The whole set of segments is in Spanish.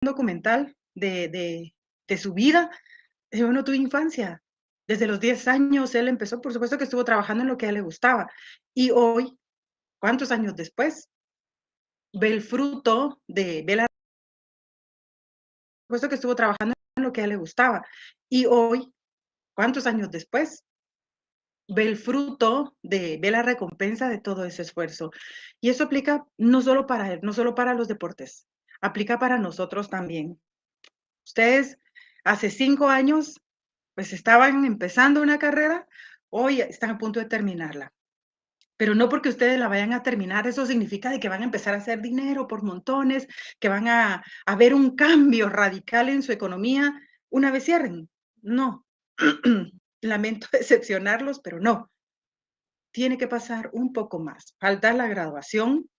documental de su vida. Yo no tuve infancia. Desde los 10 años él empezó, por supuesto que estuvo trabajando en lo que a él le gustaba. Y hoy, ¿cuántos años después? Ve el fruto de ve la por supuesto que estuvo trabajando en lo que a él le gustaba. Y hoy, ¿cuántos años después? Ve el fruto ve la recompensa de todo ese esfuerzo. Y eso aplica no solo para él, no solo para los deportes, aplica para nosotros también. Ustedes hace 5 años, pues, estaban empezando una carrera, hoy están a punto de terminarla. Pero no porque ustedes la vayan a terminar, eso significa de que van a empezar a hacer dinero por montones, que van a ver un cambio radical en su economía una vez cierren. No. Lamento decepcionarlos, pero no. Tiene que pasar un poco más. Falta la graduación,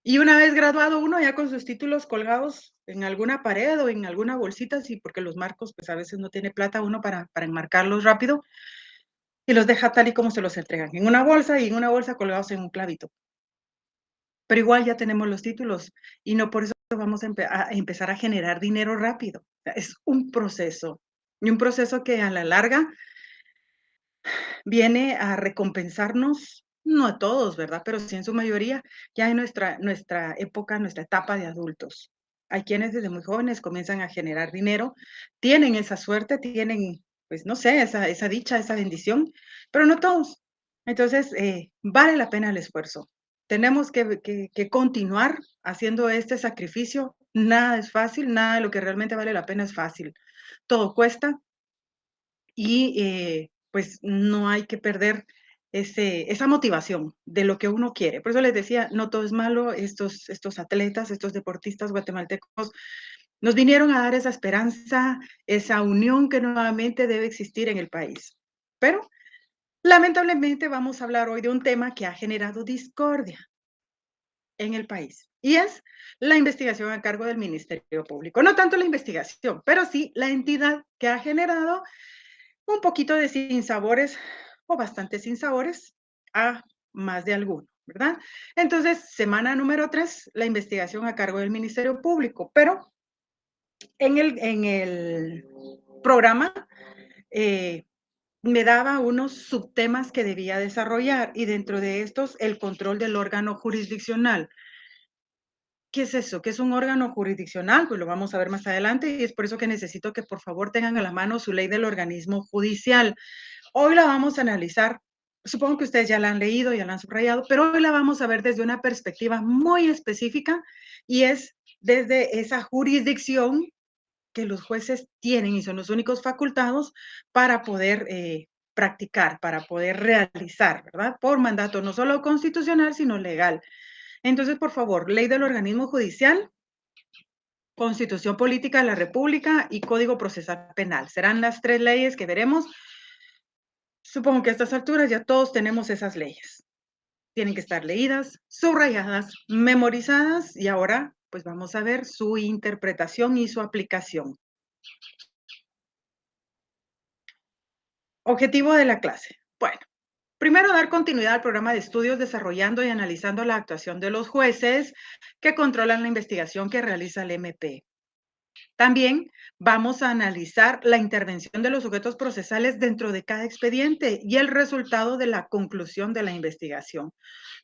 y una vez graduado uno, ya con sus títulos colgados en alguna pared o en alguna bolsita, sí, porque los marcos, pues, a veces no tiene plata uno para enmarcarlos rápido, y los deja tal y como se los entregan, en una bolsa y en una bolsa colgados en un clavito. Pero igual ya tenemos los títulos y no por eso vamos a empezar a generar dinero rápido. O sea, es un proceso, y un proceso que a la larga viene a recompensarnos, no a todos, ¿verdad? Pero sí en su mayoría, ya en nuestra época, nuestra etapa de adultos. Hay quienes desde muy jóvenes comienzan a generar dinero, tienen esa suerte, tienen, pues, no sé, esa dicha, esa bendición, pero no todos. Entonces, vale la pena el esfuerzo. Tenemos que continuar haciendo este sacrificio. Nada es fácil, nada de lo que realmente vale la pena es fácil. Todo cuesta, y, pues, no hay que perder esa motivación de lo que uno quiere. Por eso les decía, no todo es malo, estos atletas, estos deportistas guatemaltecos nos vinieron a dar esa esperanza, esa unión que nuevamente debe existir en el país. Pero, lamentablemente, vamos a hablar hoy de un tema que ha generado discordia en el país, y es la investigación a cargo del Ministerio Público. No tanto la investigación, pero sí la entidad que ha generado un poquito de sinsabores o bastante sinsabores a más de alguno, ¿verdad? Entonces, semana número 3, la investigación a cargo del Ministerio Público, pero en el programa, eh, me daba unos subtemas que debía desarrollar, y dentro de estos, el control del órgano jurisdiccional. ¿Qué es eso? ¿Qué es un órgano jurisdiccional? Pues lo vamos a ver más adelante, y es por eso que necesito que, por favor, tengan a la mano su ley del organismo judicial. Hoy la vamos a analizar, supongo que ustedes ya la han leído, ya la han subrayado, pero hoy la vamos a ver desde una perspectiva muy específica, y es desde esa jurisdicción que los jueces tienen y son los únicos facultados para poder, practicar, para poder realizar, ¿verdad? Por mandato no solo constitucional, sino legal. Entonces, por favor, ley del organismo judicial, Constitución Política de la República y Código Procesal Penal. Serán las 3 leyes que veremos. Supongo que a estas alturas ya todos tenemos esas leyes. Tienen que estar leídas, subrayadas, memorizadas, y ahora, pues, vamos a ver su interpretación y su aplicación. Objetivo de la clase. Bueno, primero, dar continuidad al programa de estudios desarrollando y analizando la actuación de los jueces que controlan la investigación que realiza el MP. También vamos a analizar la intervención de los sujetos procesales dentro de cada expediente y el resultado de la conclusión de la investigación.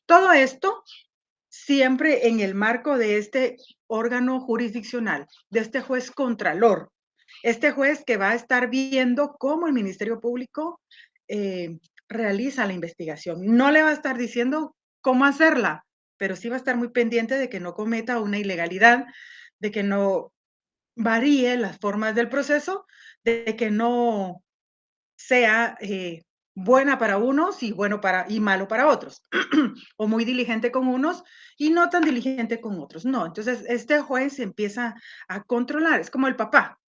Todo esto siempre en el marco de este órgano jurisdiccional, de este juez contralor, este juez que va a estar viendo cómo el Ministerio Público realiza la investigación. No le va a estar diciendo cómo hacerla, pero sí va a estar muy pendiente de que no cometa una ilegalidad, de que no varíe las formas del proceso, de que no sea, buena para unos y malo para otros, o muy diligente con unos y no tan diligente con otros. No, entonces este juez empieza a controlar, es como el papá,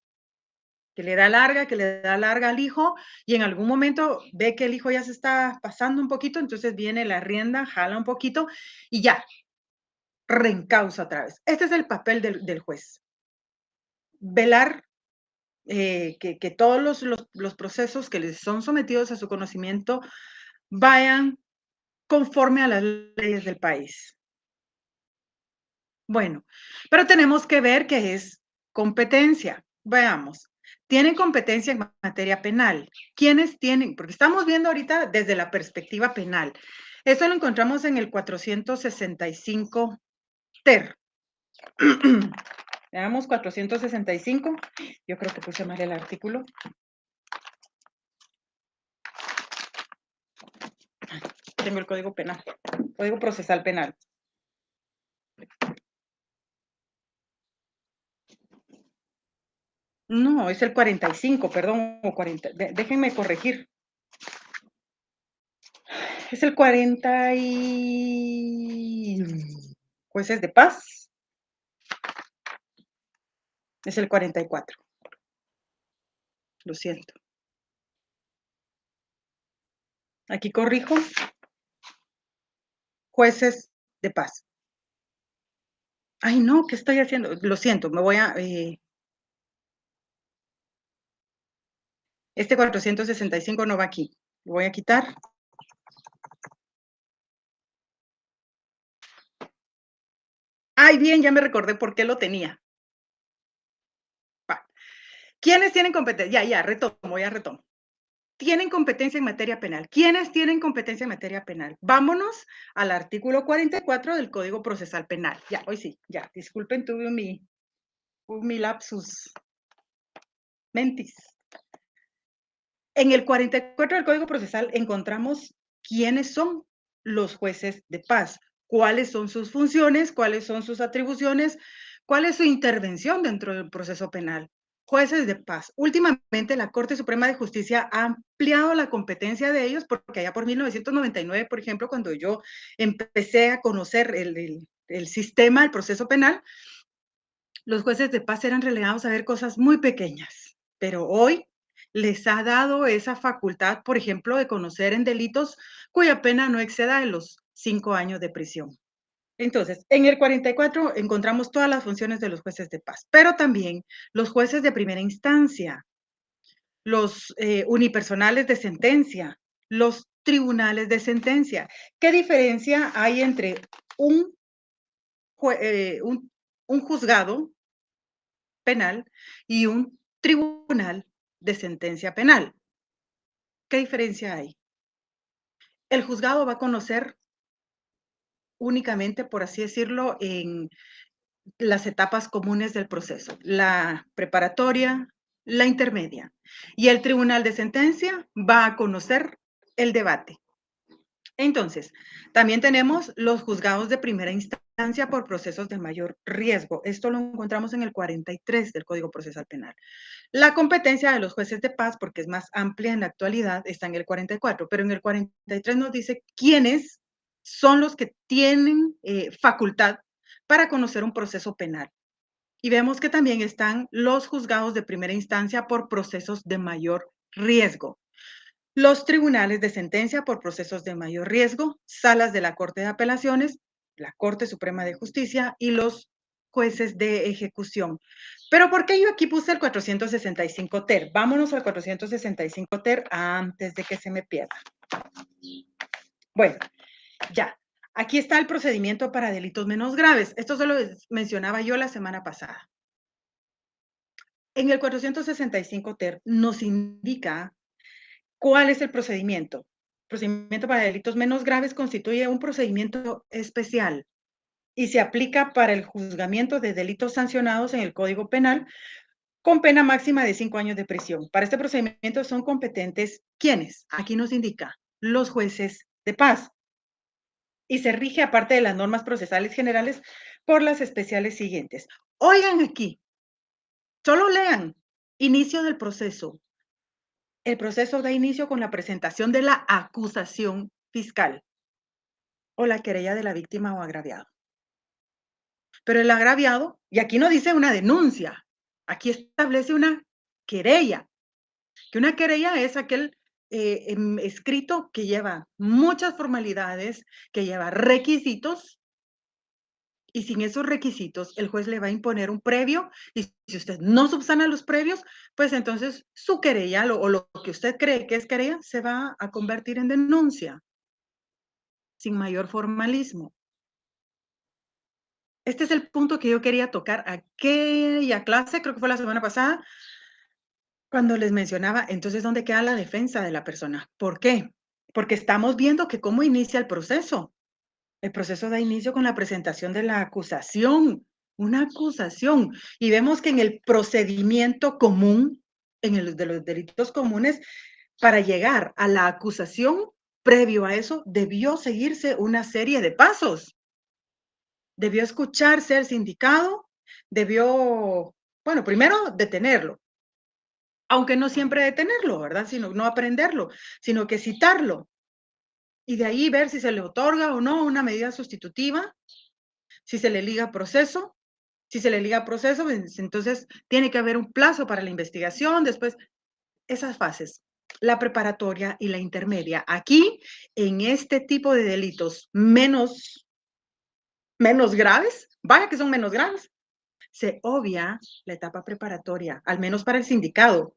que le da larga al hijo, y en algún momento ve que el hijo ya se está pasando un poquito, entonces viene la rienda, jala un poquito y ya, reencausa otra vez. Este es el papel del juez, velar que todos los procesos que les son sometidos a su conocimiento vayan conforme a las leyes del país. Bueno, pero tenemos que ver qué es Competencia. Veamos. Tienen competencia en materia penal. ¿Quiénes tienen? Porque estamos viendo ahorita desde la perspectiva penal. Eso lo encontramos en el 465 ter. Veamos 465. Yo creo que puse mal el artículo. Tengo el Código Penal, Código Procesal Penal. No, es el 45, perdón, o 40. Déjenme corregir. Es el 40 y... Jueces de paz. Es el 44. Lo siento. Aquí corrijo. Jueces de paz. Ay, no, ¿qué estoy haciendo? Lo siento, me voy a... este 465 no va aquí. Lo voy a quitar. Ay, bien, ya me recordé por qué lo tenía. Va. ¿Quiénes tienen competencia? Ya, retomo, ya retomo. Tienen competencia en materia penal. ¿Quiénes tienen competencia en materia penal? Vámonos al artículo 44 del Código Procesal Penal. Ya, hoy sí, ya. Disculpen, tuve mi lapsus mentis. En el 44 del Código Procesal encontramos quiénes son los jueces de paz, cuáles son sus funciones, cuáles son sus atribuciones, cuál es su intervención dentro del proceso penal. Jueces de paz. Últimamente la Corte Suprema de Justicia ha ampliado la competencia de ellos porque allá por 1999, por ejemplo, cuando yo empecé a conocer el sistema, el proceso penal, los jueces de paz eran relegados a ver cosas muy pequeñas, pero hoy les ha dado esa facultad, por ejemplo, de conocer en delitos cuya pena no exceda de los 5 años de prisión. Entonces, en el 44 encontramos todas las funciones de los jueces de paz, pero también los jueces de primera instancia, los unipersonales de sentencia, los tribunales de sentencia. ¿Qué diferencia hay entre un, un juzgado penal y un tribunal de sentencia penal? ¿Qué diferencia hay? El juzgado va a conocer únicamente, por así decirlo, en las etapas comunes del proceso, la preparatoria, la intermedia. Y el tribunal de sentencia va a conocer el debate. Entonces, también tenemos los juzgados de primera instancia por procesos de mayor riesgo. Esto lo encontramos en el 43 del Código Procesal Penal. La competencia de los jueces de paz, porque es más amplia en la actualidad, está en el 44, pero en el 43 nos dice quiénes son los que tienen facultad para conocer un proceso penal. Y vemos que también están los juzgados de primera instancia por procesos de mayor riesgo, los tribunales de sentencia por procesos de mayor riesgo, salas de la Corte de Apelaciones, la Corte Suprema de Justicia y los jueces de ejecución. Pero ¿por qué yo aquí puse el 465 ter? Vámonos al 465 ter antes de que se me pierda. Bueno, ya. Aquí está el procedimiento para delitos menos graves. Esto se lo mencionaba yo la semana pasada. En el 465 ter nos indica cuál es el procedimiento. El procedimiento para delitos menos graves constituye un procedimiento especial y se aplica para el juzgamiento de delitos sancionados en el Código Penal con pena máxima de 5 años de prisión. Para este procedimiento son competentes, ¿quiénes? Aquí nos indica, los jueces de paz. Y se rige, aparte de las normas procesales generales, por las especiales siguientes. Oigan aquí, solo lean, inicio del proceso. El proceso da inicio con la presentación de la acusación fiscal o la querella de la víctima o agraviado. Pero el agraviado, y aquí no dice una denuncia, aquí establece una querella, que una querella es aquel escrito que lleva muchas formalidades, que lleva requisitos, y sin esos requisitos el juez le va a imponer un previo, y si usted no subsana los previos, pues entonces su querella o lo que usted cree que es querella se va a convertir en denuncia, sin mayor formalismo. Este es el punto que yo quería tocar aquella clase, creo que fue la semana pasada, cuando les mencionaba, entonces, ¿dónde queda la defensa de la persona? ¿Por qué? Porque estamos viendo que cómo inicia el proceso. El proceso da inicio con la presentación de la acusación, una acusación. Y vemos que en el procedimiento común, en el de los delitos comunes, para llegar a la acusación, previo a eso, debió seguirse una serie de pasos. Debió escucharse al sindicado, debió, bueno, primero detenerlo, aunque no siempre detenerlo, ¿verdad? Sino no aprenderlo, sino que citarlo. Y de ahí ver si se le otorga o no una medida sustitutiva, si se le liga proceso. Si se le liga proceso, pues, entonces tiene que haber un plazo para la investigación, después esas fases, la preparatoria y la intermedia. Aquí, en este tipo de delitos menos graves, vaya que son menos graves, se obvia la etapa preparatoria, al menos para el sindicado.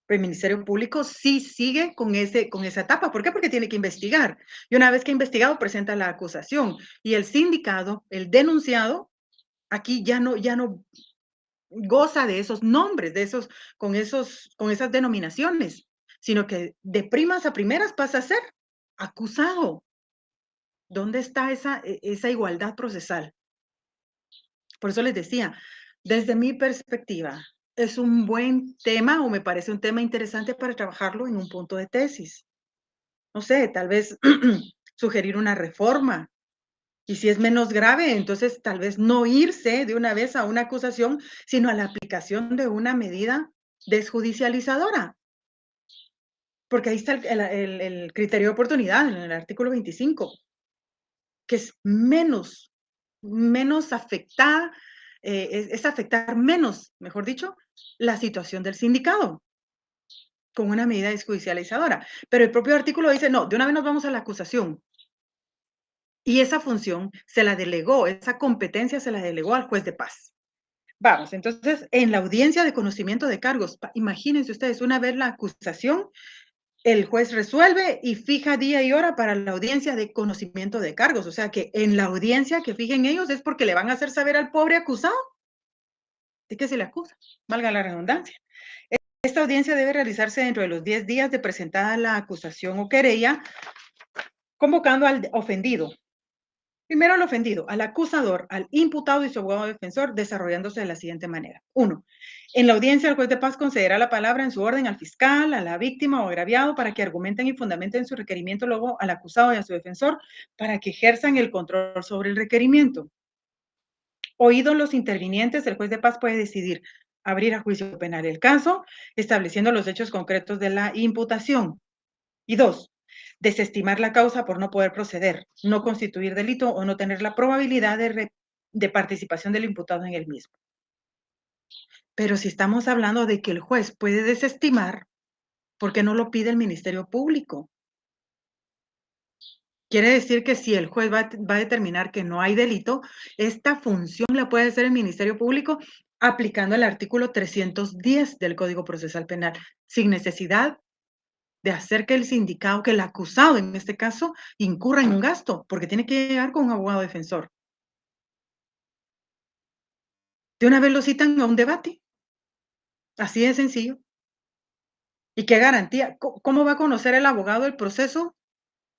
El Ministerio Público sí sigue con esa etapa. ¿Por qué? Porque tiene que investigar. Y una vez que ha investigado, presenta la acusación. Y el sindicado, el denunciado, aquí ya no goza de esos nombres, con esas denominaciones, sino que de primas a primeras pasa a ser acusado. ¿Dónde está esa igualdad procesal? Por eso les decía, desde mi perspectiva, es un buen tema o me parece un tema interesante para trabajarlo en un punto de tesis. No sé, tal vez sugerir una reforma. Y si es menos grave, entonces tal vez no irse de una vez a una acusación, sino a la aplicación de una medida desjudicializadora, porque ahí está el criterio de oportunidad en el artículo 25, que es menos afectada, es afectar menos, mejor dicho, la situación del sindicado con una medida desjudicializadora. Pero el propio artículo dice, no, de una vez nos vamos a la acusación. Y esa función se la delegó, esa competencia se la delegó al juez de paz. Vamos, entonces, en la audiencia de conocimiento de cargos, imagínense ustedes, una vez la acusación, el juez resuelve y fija día y hora para la audiencia de conocimiento de cargos. O sea que en la audiencia que fijen ellos es porque le van a hacer saber al pobre acusado de que se le acusa, valga la redundancia. Esta audiencia debe realizarse dentro de los 10 días de presentada la acusación o querella, convocando al ofendido. Primero al ofendido, al acusador, al imputado y su abogado defensor, desarrollándose de la siguiente manera. 1. En la audiencia, el juez de paz concederá la palabra en su orden al fiscal, a la víctima o agraviado para que argumenten y fundamenten su requerimiento, luego al acusado y a su defensor para que ejerzan el control sobre el requerimiento. Oídos los intervinientes, el juez de paz puede decidir abrir a juicio penal el caso, estableciendo los hechos concretos de la imputación. Y 2, desestimar la causa por no poder proceder, no constituir delito o no tener la probabilidad de participación del imputado en el mismo. Pero si estamos hablando de que el juez puede desestimar, ¿por qué no lo pide el Ministerio Público? Quiere decir que si el juez va a determinar que no hay delito, esta función la puede hacer el Ministerio Público aplicando el artículo 310 del Código Procesal Penal, sin necesidad de hacer que el sindicado, que el acusado en este caso, incurra en un gasto, porque tiene que llegar con un abogado defensor. De una vez lo citan a un debate, así de sencillo. ¿Y qué garantía? ¿Cómo va a conocer el abogado el proceso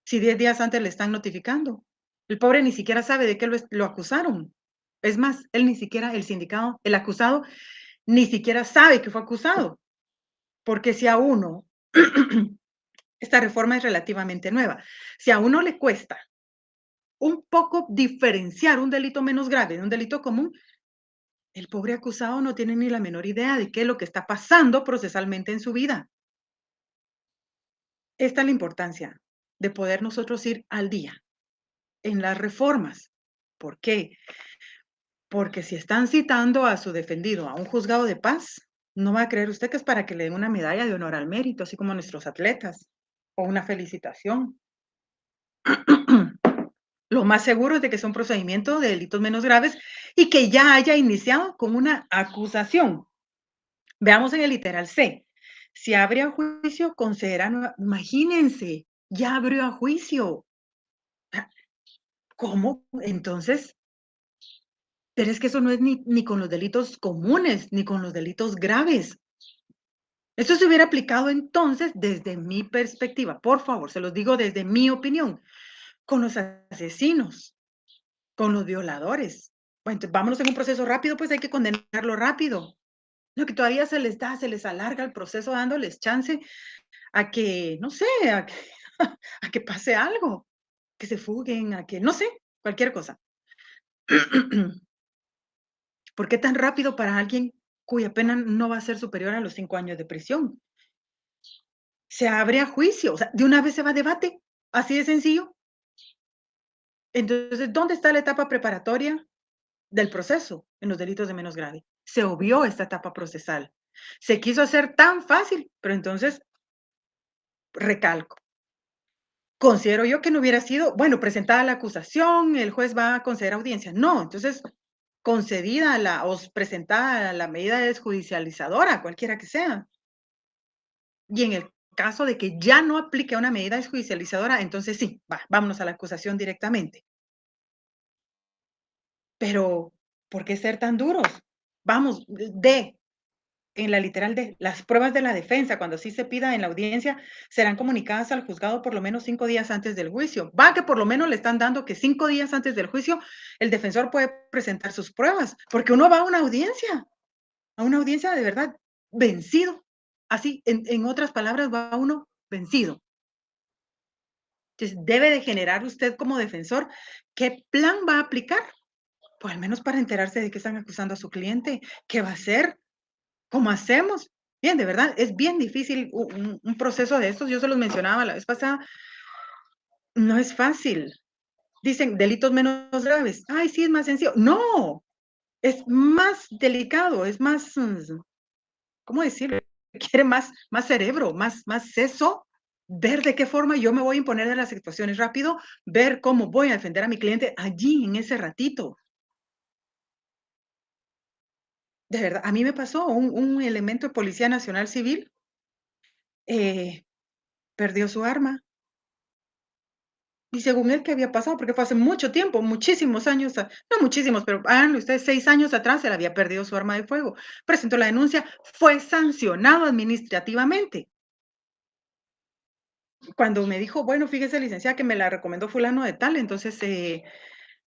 si 10 días antes le están notificando? El pobre ni siquiera sabe de qué lo acusaron. Es más, él ni siquiera, el sindicado, el acusado, ni siquiera sabe que fue acusado, porque si a uno, esta reforma es relativamente nueva, si a uno le cuesta un poco diferenciar un delito menos grave de un delito común, el pobre acusado no tiene ni la menor idea de qué es lo que está pasando procesalmente en su vida. Esta es la importancia de poder nosotros ir al día en las reformas. ¿Por qué? Porque si están citando a su defendido a un juzgado de paz, no va a creer usted que es para que le den una medalla de honor al mérito, así como a nuestros atletas, o una felicitación. Lo más seguro es de que es un procedimiento de delitos menos graves y que ya haya iniciado con una acusación. Veamos en el literal C. Si abre a juicio, concederá imagínense, ya abrió a juicio. Ah, ¿cómo? Entonces, Pero es que eso no es ni con los delitos comunes, ni con los delitos graves. Eso se hubiera aplicado entonces desde mi perspectiva, por favor, se los digo desde mi opinión, con los asesinos, con los violadores. Bueno, entonces vámonos en un proceso rápido, pues hay que condenarlo rápido. Lo que todavía se les alarga el proceso dándoles chance a que, no sé, a que, a que pase algo, que se fuguen, a que, no sé, cualquier cosa. ¿Por qué tan rápido para alguien cuya pena no va a ser superior a los 5 años de prisión? Se abre a juicio, o sea, de una vez se va a debate, así de sencillo. Entonces, ¿dónde está la etapa preparatoria del proceso en los delitos de menos grave? Se obvió esta etapa procesal. Se quiso hacer tan fácil, pero entonces, recalco, considero yo que no hubiera sido, bueno, presentada la acusación, el juez va a conceder audiencia. No, entonces, concedida la o presentada la medida desjudicializadora, cualquiera que sea. Y en el caso de que ya no aplique una medida desjudicializadora, entonces sí, vámonos a la acusación directamente. Pero, ¿por qué ser tan duros? Vamos, en la literal de las pruebas de la defensa, cuando sí se pida en la audiencia, serán comunicadas al juzgado por lo menos 5 días antes del juicio. Va, que por lo menos le están dando que 5 días antes del juicio el defensor puede presentar sus pruebas, porque uno va a una audiencia de verdad vencido. Así, en otras palabras, va uno vencido. Entonces, debe de generar usted como defensor qué plan va a aplicar, pues al menos para enterarse de qué están acusando a su cliente, qué va a hacer, cómo hacemos. Bien, de verdad, es bien difícil un proceso de estos. Yo se los mencionaba la vez pasada, no es fácil. Dicen delitos menos graves. Ay, sí, es más sencillo. No, es más delicado, es más, ¿cómo decirlo? Requiere más cerebro, más seso, ver de qué forma yo me voy a imponer de las situaciones rápido, ver cómo voy a defender a mi cliente allí, en ese ratito. De verdad, a mí me pasó un elemento de Policía Nacional Civil, eh, perdió su arma, y según él, ¿qué había pasado? Porque fue hace mucho tiempo, muchísimos años, no muchísimos, pero háganlo ustedes, 6 años atrás, él había perdido su arma de fuego. Presentó la denuncia, fue sancionado administrativamente. Cuando me dijo: "Bueno, fíjese, licenciada, que me la recomendó fulano de tal, entonces,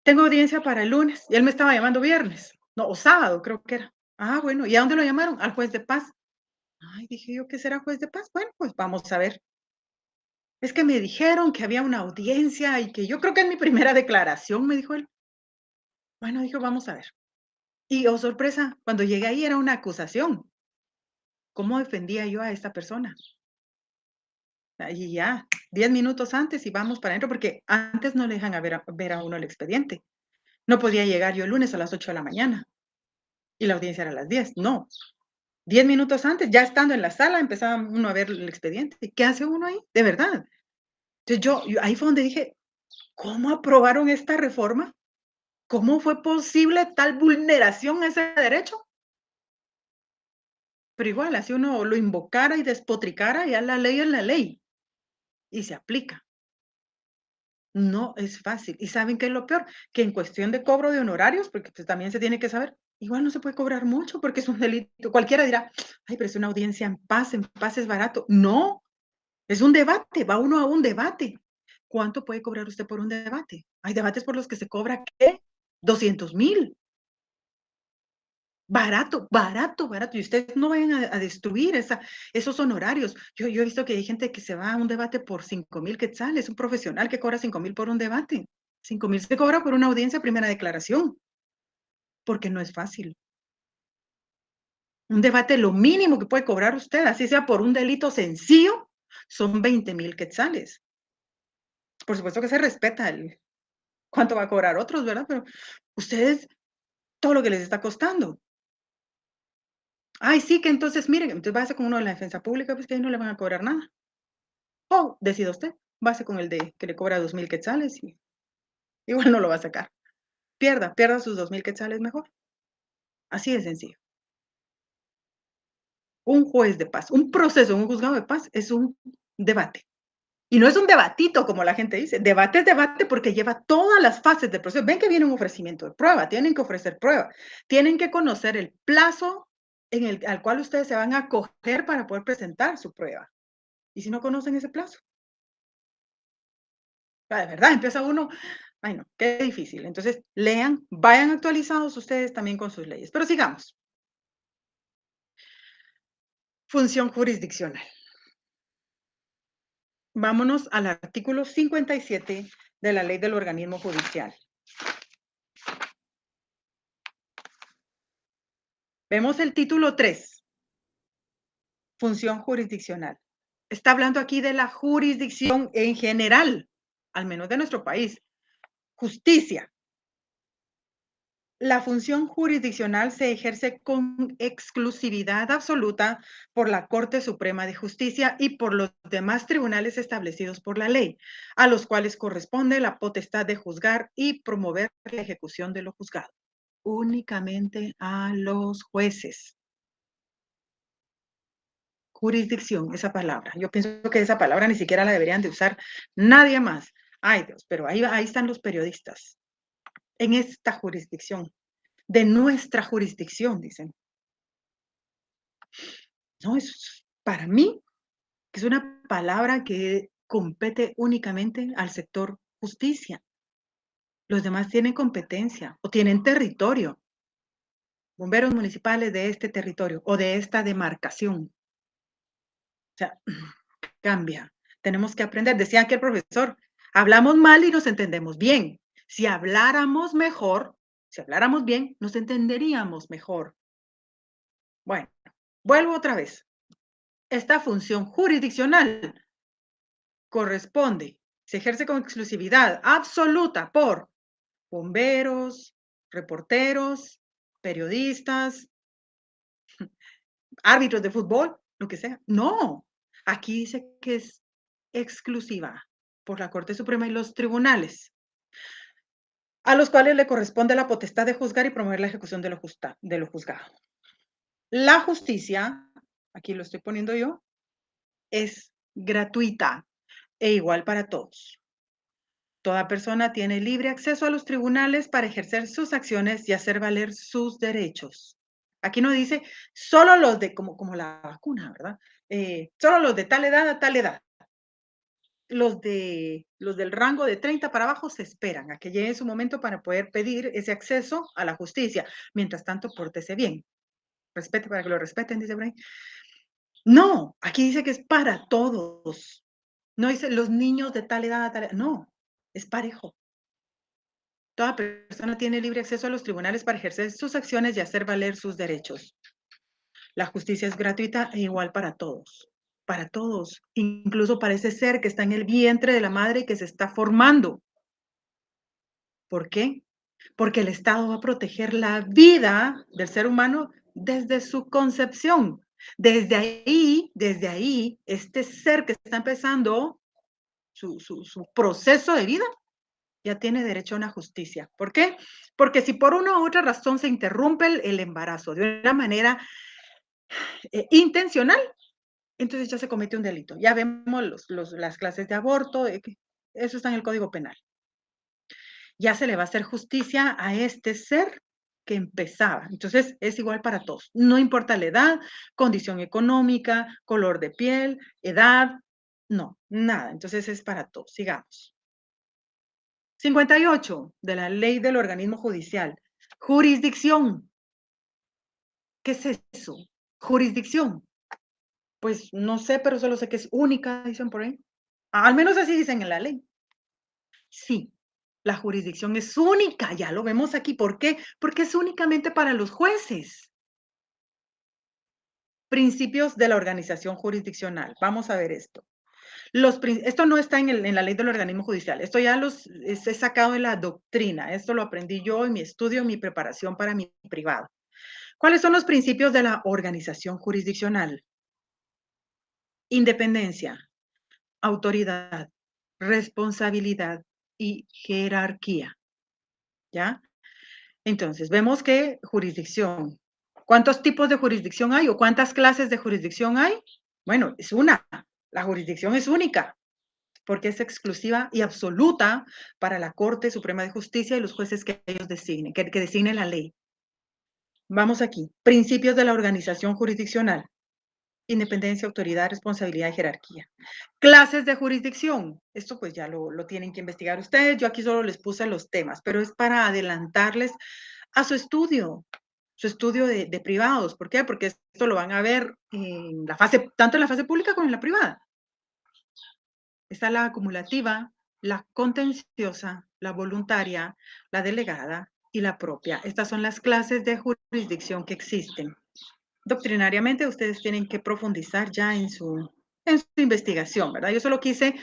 tengo audiencia para el lunes", y él me estaba llamando viernes, no, o sábado creo que era. Ah, bueno, ¿y a dónde lo llamaron? Al juez de paz. Ay, dije yo: "¿Qué será juez de paz?". Bueno, pues vamos a ver. Es que me dijeron que había una audiencia y que yo creo que es mi primera declaración, me dijo él. Bueno, dijo: "Vamos a ver". Y, oh sorpresa, cuando llegué ahí era una acusación. ¿Cómo defendía yo a esta persona? Y ya, 10 minutos antes y vamos para adentro, porque antes no le dejan ver a uno el expediente. No podía llegar yo el lunes a las 8 de la mañana y la audiencia era a las 10. No, 10 minutos antes, ya estando en la sala, empezaba uno a ver el expediente. ¿Qué hace uno ahí? De verdad. Entonces yo ahí fue donde dije: "¿Cómo aprobaron esta reforma? ¿Cómo fue posible tal vulneración a ese derecho?". Pero igual, así uno lo invocara y despotricara, ya la ley es la ley y se aplica. No es fácil. ¿Y saben qué es lo peor? Que en cuestión de cobro de honorarios, porque, pues, también se tiene que saber, igual no se puede cobrar mucho porque es un delito. Cualquiera dirá: "Ay, pero es una audiencia en paz es barato". No, es un debate, va uno a un debate. ¿Cuánto puede cobrar usted por un debate? Hay debates por los que se cobra, ¿qué? 200,000. Barato, barato, barato. Y ustedes no vayan a destruir esos honorarios. Yo he visto que hay gente que se va a un debate por 5,000 quetzales, un profesional que cobra 5,000 por un debate. 5,000 se cobra por una audiencia, primera declaración, porque no es fácil. Un debate, lo mínimo que puede cobrar usted, así sea por un delito sencillo, son 20,000 quetzales. Por supuesto que se respeta el cuánto va a cobrar otros, ¿verdad? Pero ustedes, todo lo que les está costando. Ay, sí, que entonces, miren, entonces váyase con uno de la defensa pública, pues que ahí no le van a cobrar nada. O decida usted, base con el de que le cobra 2,000 quetzales y igual no lo va a sacar. Pierda sus 2,000 quetzales mejor. Así de sencillo. Un juez de paz, un proceso en un juzgado de paz es un debate. Y no es un debatito, como la gente dice. Debate es debate porque lleva todas las fases del proceso. Ven que viene un ofrecimiento de prueba, tienen que ofrecer prueba, tienen que conocer el plazo al cual ustedes se van a acoger para poder presentar su prueba. Y si no conocen ese plazo, de verdad, empieza uno, ay no, qué difícil. Entonces, lean, vayan actualizados ustedes también con sus leyes. Pero sigamos. Función jurisdiccional. Vámonos al artículo 57 de la ley del organismo judicial. Vemos el título 3, función jurisdiccional. Está hablando aquí de la jurisdicción en general, al menos de nuestro país. Justicia. La función jurisdiccional se ejerce con exclusividad absoluta por la Corte Suprema de Justicia y por los demás tribunales establecidos por la ley, a los cuales corresponde la potestad de juzgar y promover la ejecución de lo juzgado. Únicamente a los jueces. Jurisdicción, esa palabra. Yo pienso que esa palabra ni siquiera la deberían de usar nadie más. Ay Dios, pero ahí están los periodistas. En esta jurisdicción, de nuestra jurisdicción, dicen. No, es para mí es una palabra que compete únicamente al sector justicia. Los demás tienen competencia o tienen territorio. Bomberos municipales de este territorio o de esta demarcación. O sea, cambia. Tenemos que aprender. Decía aquí el profesor, hablamos mal y nos entendemos bien. Si habláramos mejor, si habláramos bien, nos entenderíamos mejor. Bueno, vuelvo otra vez. Esta función jurisdiccional corresponde, se ejerce con exclusividad absoluta por bomberos, reporteros, periodistas, árbitros de fútbol, lo que sea. No, aquí dice que es exclusiva por la Corte Suprema y los tribunales, a los cuales le corresponde la potestad de juzgar y promover la ejecución de lo juzgado. La justicia, aquí lo estoy poniendo yo, es gratuita e igual para todos. Toda persona tiene libre acceso a los tribunales para ejercer sus acciones y hacer valer sus derechos. Aquí no dice solo los de, como la vacuna, ¿verdad? Solo los de tal edad a tal edad. Los del rango de 30 para abajo se esperan a que llegue su momento para poder pedir ese acceso a la justicia. Mientras tanto, pórtese bien. Respete para que lo respeten, dice por ahí. No, aquí dice que es para todos. No dice los niños de tal edad a tal edad. No, es parejo. Toda persona tiene libre acceso a los tribunales para ejercer sus acciones y hacer valer sus derechos. La justicia es gratuita e igual para todos, incluso para ese ser que está en el vientre de la madre y que se está formando. ¿Por qué? Porque el Estado va a proteger la vida del ser humano desde su concepción. Desde ahí, este ser que está empezando su proceso de vida ya tiene derecho a una justicia. ¿Por qué? Porque si por una u otra razón se interrumpe el embarazo de una manera intencional, entonces ya se comete un delito. Ya vemos las clases de aborto, eso está en el Código Penal. Ya se le va a hacer justicia a este ser que empezaba. Entonces es igual para todos. No importa la edad, condición económica, color de piel, edad, no, nada. Entonces es para todos. Sigamos. 58 de la ley del organismo judicial. Jurisdicción. ¿Qué es eso? Jurisdicción. Pues no sé, pero solo sé que es única, dicen por ahí. Al menos así dicen en la ley. Sí, la jurisdicción es única, ya lo vemos aquí. ¿Por qué? Porque es únicamente para los jueces. Principios de la organización jurisdiccional. Vamos a ver esto. Esto no está en la ley del organismo judicial. Esto ya he sacado de la doctrina. Esto lo aprendí yo en mi estudio, en mi preparación para mi privado. ¿Cuáles son los principios de la organización jurisdiccional? Independencia, autoridad, responsabilidad y jerarquía, ¿ya? Entonces, vemos que jurisdicción. ¿Cuántos tipos de jurisdicción hay o cuántas clases de jurisdicción hay? Bueno, es una. La jurisdicción es única. porque es exclusiva y absoluta para la Corte Suprema de Justicia y los jueces que ellos designen, que designe la ley. Vamos aquí. Principios de la organización jurisdiccional. Independencia, autoridad, responsabilidad y jerarquía. Clases de jurisdicción. Esto pues ya lo tienen que investigar ustedes. Yo aquí solo les puse los temas, pero es para adelantarles a su estudio de privados. ¿Por qué? Porque esto lo van a ver en la fase, tanto en la fase pública como en la privada. Está la acumulativa, la contenciosa, la voluntaria, la delegada y la propia. Estas son las clases de jurisdicción que existen. Doctrinariamente, ustedes tienen que profundizar ya en su investigación, ¿verdad? Yo solo quise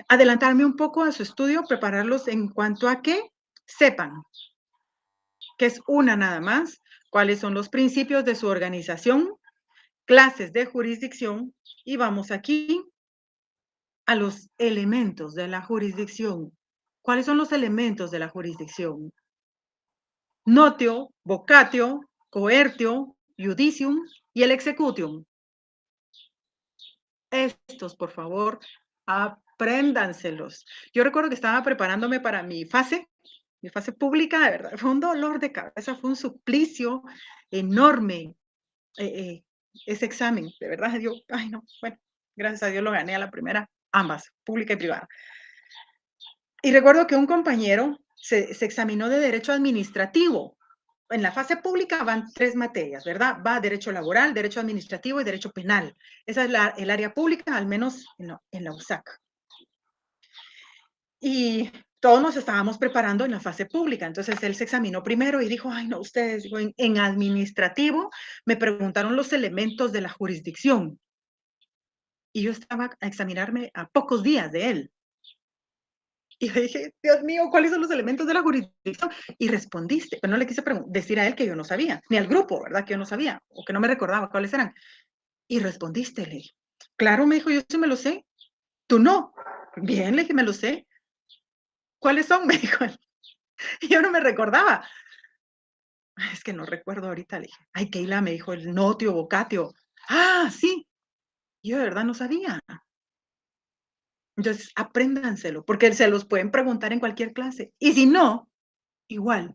adelantarme un poco a su estudio, prepararlos en cuanto a que sepan que es una nada más, cuáles son los principios de su organización, clases de jurisdicción, y vamos aquí a los elementos de la jurisdicción. ¿Cuáles son los elementos de la jurisdicción? Notio, vocatio, coertio, judicium y el executium. Estos, por favor, apréndanselos. Yo recuerdo que estaba preparándome para mi fase pública, de verdad, fue un dolor de cabeza, fue un suplicio enorme ese examen, de verdad, yo, ay no, bueno, gracias a Dios lo gané a la primera, ambas, pública y privada. Y recuerdo que un compañero se examinó de derecho administrativo. En la fase pública van 3 materias, ¿verdad? Va derecho laboral, derecho administrativo y derecho penal. Esa es el área pública, al menos en la USAC. Y todos nos estábamos preparando en la fase pública. Entonces él se examinó primero y dijo, ay, no, ustedes, digo, en administrativo me preguntaron los elementos de la jurisdicción. Y yo estaba a examinarme a pocos días de él. Y yo dije, Dios mío, ¿cuáles son los elementos de la jurisdicción? Y respondiste, pero no le quise decir a él que yo no sabía, ni al grupo, ¿verdad? Que yo no sabía, o que no me recordaba cuáles eran. Y respondiste, le dije. Claro, me dijo, yo sí me lo sé. Tú no. Bien, le dije, me lo sé. ¿Cuáles son? Me dijo él. Y yo no me recordaba. Es que no recuerdo ahorita, le dije. Ay, Keila, me dijo el notio, vocatio. Ah, sí. Yo de verdad no sabía. Entonces, apréndanselo, porque se los pueden preguntar en cualquier clase. Y si no, igual,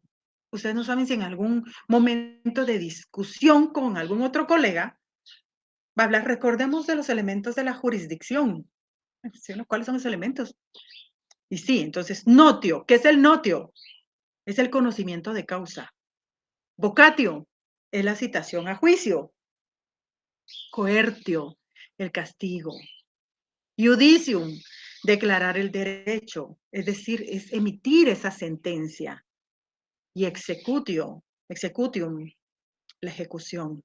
ustedes no saben si en algún momento de discusión con algún otro colega va a hablar, recordemos de los elementos de la jurisdicción. ¿Sí, no? ¿Cuáles son los elementos? Y sí, entonces, notio, ¿qué es el notio? Es el conocimiento de causa. Vocatio es la citación a juicio. Coertio, el castigo. Judicium, declarar el derecho, es decir, es emitir esa sentencia. Y executium, la ejecución.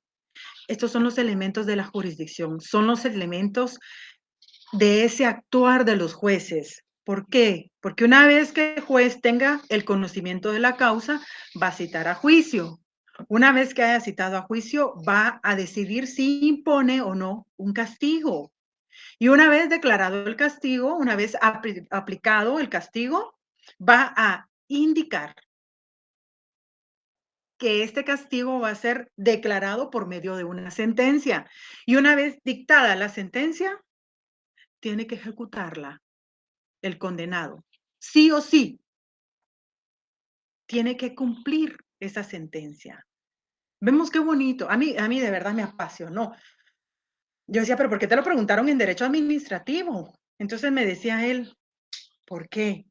Estos son los elementos de la jurisdicción, son los elementos de ese actuar de los jueces. ¿Por qué? Porque una vez que el juez tenga el conocimiento de la causa, va a citar a juicio. Una vez que haya citado a juicio, va a decidir si impone o no un castigo. Y una vez declarado el castigo, una vez aplicado el castigo, va a indicar que este castigo va a ser declarado por medio de una sentencia. Y una vez dictada la sentencia, tiene que ejecutarla el condenado. Sí o sí, tiene que cumplir esa sentencia. Vemos qué bonito. A mí de verdad me apasionó. Yo decía, pero ¿por qué te lo preguntaron en derecho administrativo? Entonces me decía él, ¿por qué?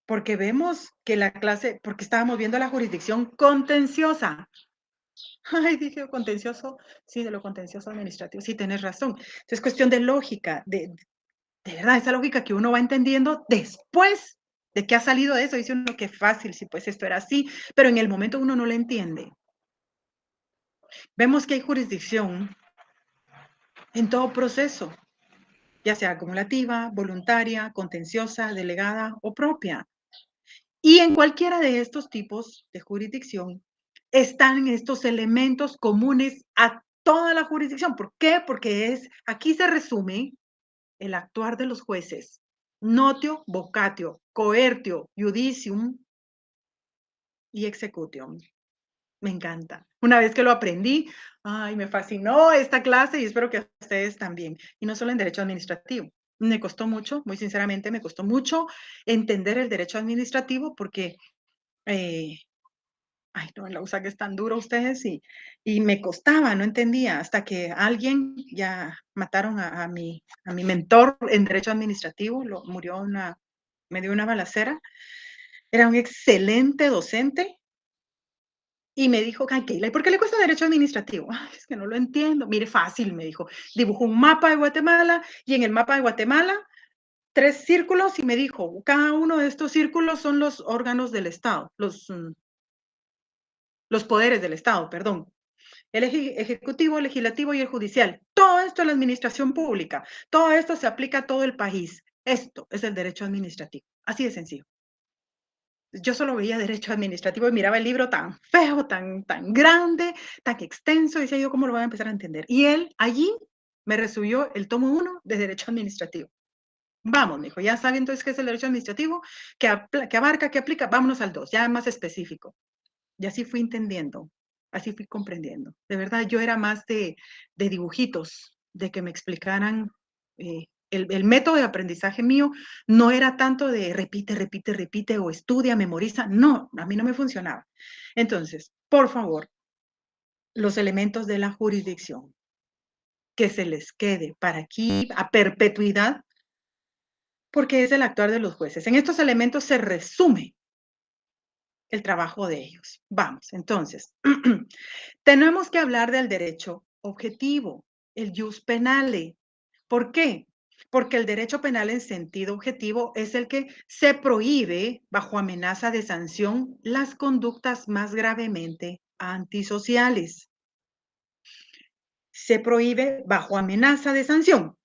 Porque vemos que la clase, porque estábamos viendo la jurisdicción contenciosa. Ay, dije, contencioso, sí, de lo contencioso administrativo, sí, tienes razón. Entonces, es cuestión de lógica, de verdad, esa lógica que uno va entendiendo después de que ha salido de eso. Dice uno, qué fácil, si pues esto era así, pero en el momento uno no lo entiende. Vemos que hay jurisdicción en todo proceso, ya sea acumulativa, voluntaria, contenciosa, delegada o propia. Y en cualquiera de estos tipos de jurisdicción están estos elementos comunes a toda la jurisdicción. ¿Por qué? Porque aquí se resume el actuar de los jueces. Notio, vocatio, coertio, judicium y executium. Me encanta. Una vez que lo aprendí, ay, me fascinó esta clase y espero que a ustedes también. Y no solo en derecho administrativo, Me costó mucho, muy sinceramente, me costó mucho entender el derecho administrativo porque, eh, ay, no, en la USA que es tan duro ustedes y me costaba, no entendía, hasta que alguien ya mataron a mi mentor en derecho administrativo, lo murió una me dio una balacera. Era un excelente docente y me dijo: "Ay, Keila, ¿y por qué le cuesta derecho administrativo?". "Ay, es que no lo entiendo". "Mire, fácil", me dijo. Dibujó un mapa de Guatemala y en el mapa de Guatemala 3 círculos y me dijo: "Cada uno de estos círculos son los órganos del Estado, los poderes del Estado, perdón. El ejecutivo, el legislativo y el judicial. Todo esto es la administración pública. Todo esto se aplica a todo el país. Esto es el derecho administrativo". Así de sencillo. Yo solo veía derecho administrativo y miraba el libro tan feo, tan grande, tan extenso, y decía yo: "¿Cómo lo voy a empezar a entender?". Y él allí me resumió el tomo uno de derecho administrativo. Vamos, me dijo, ya sabe entonces qué es el derecho administrativo, que abarca, que aplica, vámonos al 2, ya más específico. Y así fui entendiendo, así fui comprendiendo. De verdad, yo era más de dibujitos, de que me explicaran, el método de aprendizaje mío no era tanto de repite, repite, repite o estudia, memoriza, no, a mí no me funcionaba. Entonces, por favor, los elementos de la jurisdicción, que se les quede para aquí a perpetuidad, porque es el actuar de los jueces. En estos elementos se resume el trabajo de ellos. Vamos, entonces, tenemos que hablar del derecho objetivo, el jus penale. ¿Por qué? Porque el derecho penal en sentido objetivo es el que se prohíbe, bajo amenaza de sanción, las conductas más gravemente antisociales. Se prohíbe, bajo amenaza de sanción,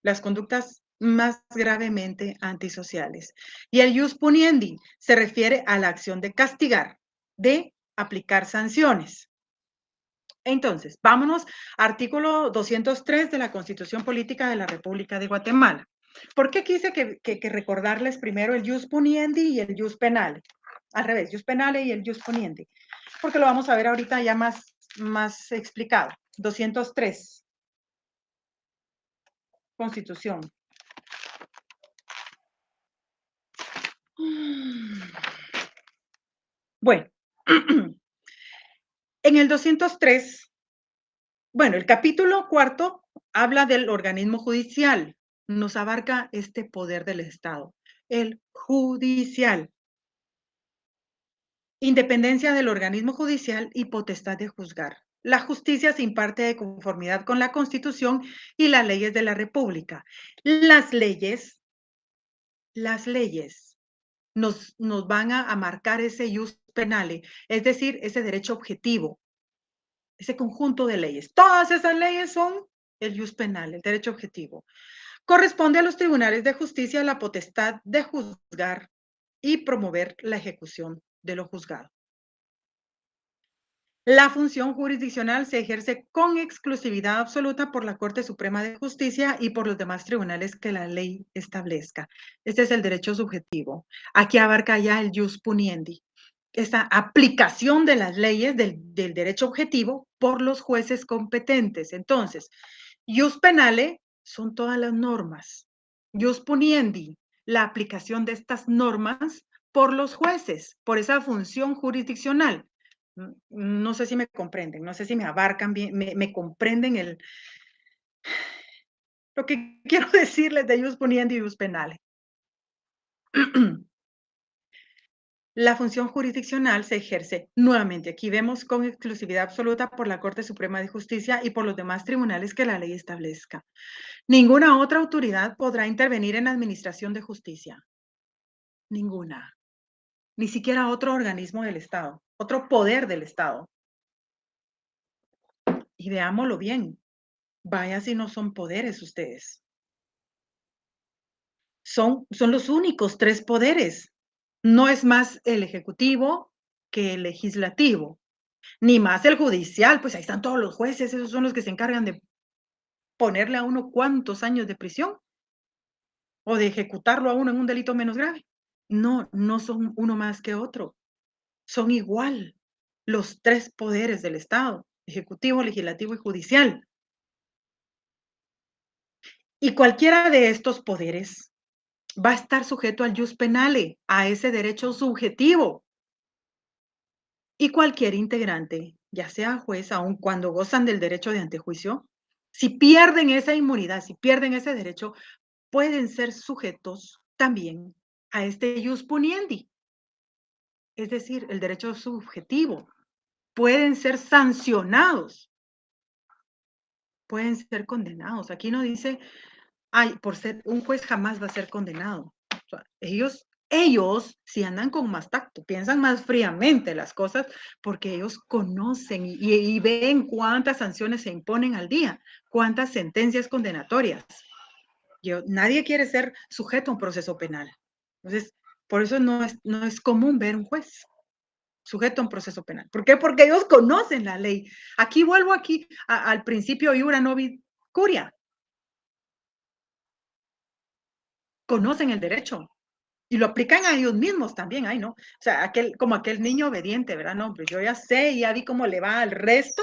las conductas más gravemente antisociales. Y el jus puniendi se refiere a la acción de castigar, de aplicar sanciones. Entonces, vámonos, artículo 203 de la Constitución Política de la República de Guatemala. ¿Por qué quise que recordarles primero el jus puniendi y el jus penale? Al revés, jus penale y el jus puniendi, porque lo vamos a ver ahorita ya más explicado. 203, Constitución. Bueno, en el 203, bueno, el capítulo cuarto habla del organismo judicial, nos abarca este poder del Estado, el judicial, independencia del organismo judicial y potestad de juzgar. La justicia se imparte de conformidad con la Constitución y las leyes de la República. Las leyes, las leyes nos van a marcar ese jus penale, es decir, ese derecho objetivo, ese conjunto de leyes. Todas esas leyes son el jus penal, el derecho objetivo. Corresponde a los tribunales de justicia la potestad de juzgar y promover la ejecución de lo juzgado. La función jurisdiccional se ejerce con exclusividad absoluta por la Corte Suprema de Justicia y por los demás tribunales que la ley establezca. Este es el derecho subjetivo. Aquí abarca ya el jus puniendi, esta aplicación de las leyes del derecho objetivo por los jueces competentes. Entonces, jus penale son todas las normas. Jus puniendi, la aplicación de estas normas por los jueces, por esa función jurisdiccional. No sé si me comprenden, no sé si me abarcan bien, me comprenden lo que quiero decirles de jus puniendi y jus penale. La función jurisdiccional se ejerce nuevamente, aquí vemos con exclusividad absoluta por la Corte Suprema de Justicia y por los demás tribunales que la ley establezca. Ninguna otra autoridad podrá intervenir en la administración de justicia. Ninguna. Ni siquiera otro organismo del Estado, otro poder del Estado. Y veámoslo bien. Vaya si no son poderes ustedes. Son los únicos 3 poderes. No es más el ejecutivo que el legislativo, ni más el judicial, pues ahí están todos los jueces, esos son los que se encargan de ponerle a uno cuántos años de prisión o de ejecutarlo a uno en un delito menos grave. No, no son uno más que otro, son igual los 3 poderes del Estado, ejecutivo, legislativo y judicial. Y cualquiera de estos poderes va a estar sujeto al jus penale, a ese derecho subjetivo. Y cualquier integrante, ya sea juez, aun cuando gozan del derecho de antejuicio, si pierden esa inmunidad, si pierden ese derecho, pueden ser sujetos también a este jus puniendi, es decir, el derecho subjetivo. Pueden ser sancionados, pueden ser condenados. Aquí no dice, ay, por ser un juez jamás va a ser condenado. O sea, ellos si andan con más tacto, piensan más fríamente las cosas porque ellos conocen y ven cuántas sanciones se imponen al día, cuántas sentencias condenatorias. Nadie quiere ser sujeto a un proceso penal. Entonces, por eso no es común ver un juez sujeto a un proceso penal. ¿Por qué? Porque ellos conocen la ley. Aquí vuelvo al principio iura nobis curia. Conocen el derecho y lo aplican a ellos mismos también. Ay, no. O sea, como aquel niño obediente, ¿verdad? No, pues yo ya sé, ya vi cómo le va al resto.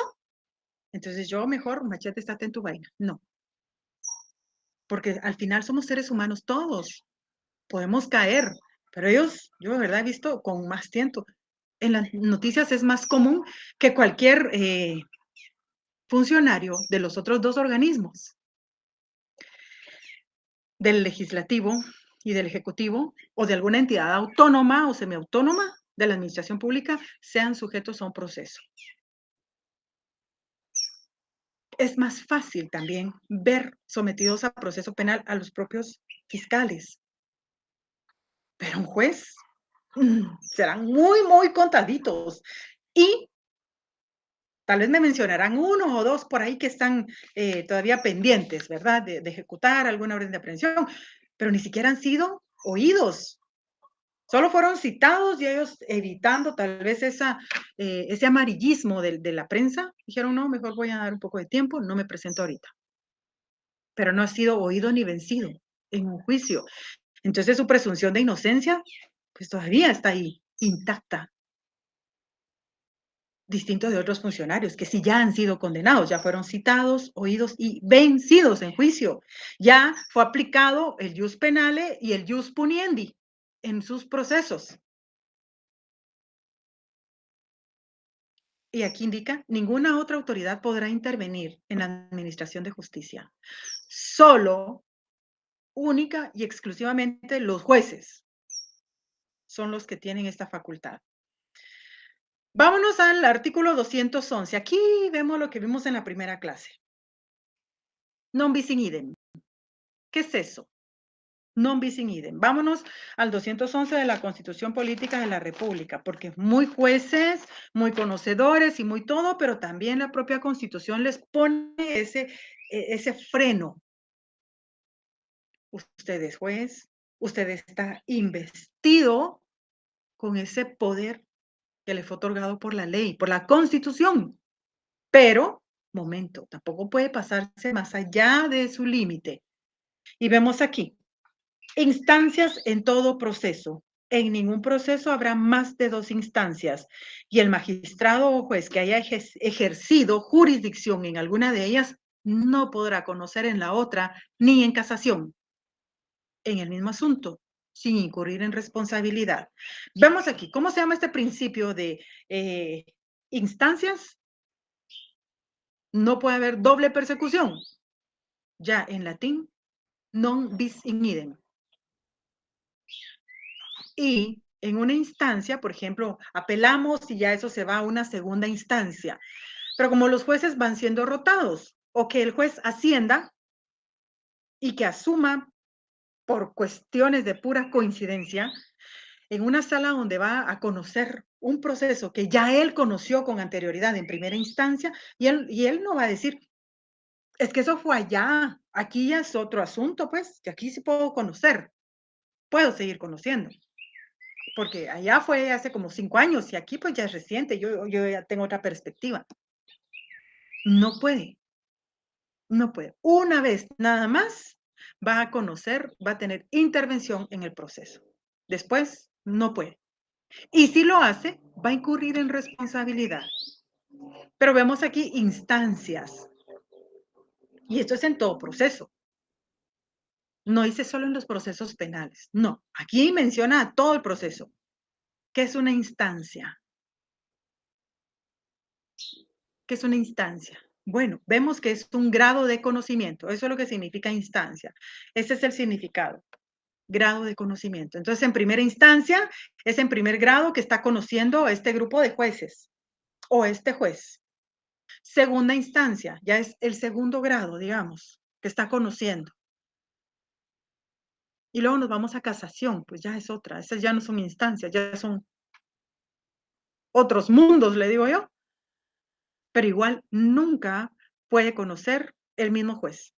Entonces yo mejor, machete, estate en tu vaina. No, porque al final somos seres humanos todos. Podemos caer, pero ellos, yo de verdad he visto con más tiempo. En las noticias es más común que cualquier funcionario de los otros dos organismos, del legislativo y del ejecutivo, o de alguna entidad autónoma o semiautónoma de la administración pública, sean sujetos a un proceso. Es más fácil también ver sometidos a proceso penal a los propios fiscales, pero un juez serán muy, muy contaditos. Y tal vez me mencionarán uno o dos por ahí que están todavía pendientes, ¿verdad? De ejecutar alguna orden de aprehensión, pero ni siquiera han sido oídos. Solo fueron citados y ellos evitando tal vez ese amarillismo de la prensa, dijeron, no, mejor voy a dar un poco de tiempo, no me presento ahorita. Pero no ha sido oído ni vencido en un juicio. Entonces su presunción de inocencia, pues todavía está ahí, intacta. Distinto de otros funcionarios que sí ya han sido condenados, ya fueron citados, oídos y vencidos en juicio. Ya fue aplicado el jus penale y el jus puniendi en sus procesos. Y aquí indica, ninguna otra autoridad podrá intervenir en la administración de justicia. Solo, única y exclusivamente los jueces son los que tienen esta facultad. Vámonos al artículo 211. Aquí vemos lo que vimos en la primera clase. Non bis in idem. ¿Qué es eso? Non bis in idem. Vámonos al 211 de la Constitución Política de la República, porque muy jueces, muy conocedores y muy todo, pero también la propia Constitución les pone ese freno. Usted es juez, usted está investido con ese poder que le fue otorgado por la ley, por la Constitución. Pero, momento, tampoco puede pasarse más allá de su límite. Y vemos aquí, instancias en todo proceso. En ningún proceso habrá más de 2 instancias y el magistrado o juez que haya ejercido jurisdicción en alguna de ellas no podrá conocer en la otra ni en casación en el mismo asunto sin incurrir en responsabilidad. Vemos aquí, ¿cómo se llama este principio de instancias? No puede haber doble persecución. Ya en latín, non bis in idem. Y en una instancia, por ejemplo, apelamos y ya eso se va a una segunda instancia. Pero como los jueces van siendo rotados, o que el juez ascienda y que asuma por cuestiones de pura coincidencia, en una sala donde va a conocer un proceso que ya él conoció con anterioridad en primera instancia, y él no va a decir, es que eso fue allá, aquí ya es otro asunto, pues, que aquí sí puedo conocer, puedo seguir conociendo. Porque allá fue hace como 5 años y aquí pues ya es reciente, yo ya tengo otra perspectiva. No puede, no puede. Una vez nada más va a conocer, va a tener intervención en el proceso. Después no puede. Y si lo hace, va a incurrir en responsabilidad. Pero vemos aquí instancias. Y esto es en todo proceso. No dice solo en los procesos penales. No, aquí menciona todo el proceso. ¿Qué es una instancia? ¿Qué es una instancia? Bueno, vemos que es un grado de conocimiento. Eso es lo que significa instancia. Ese es el significado, grado de conocimiento. Entonces, en primera instancia, es en primer grado que está conociendo este grupo de jueces o este juez. Segunda instancia, ya es el segundo grado, digamos, que está conociendo. Y luego nos vamos a casación, pues ya es otra. Esas ya no son instancias, ya son otros mundos, le digo yo. Pero igual nunca puede conocer el mismo juez.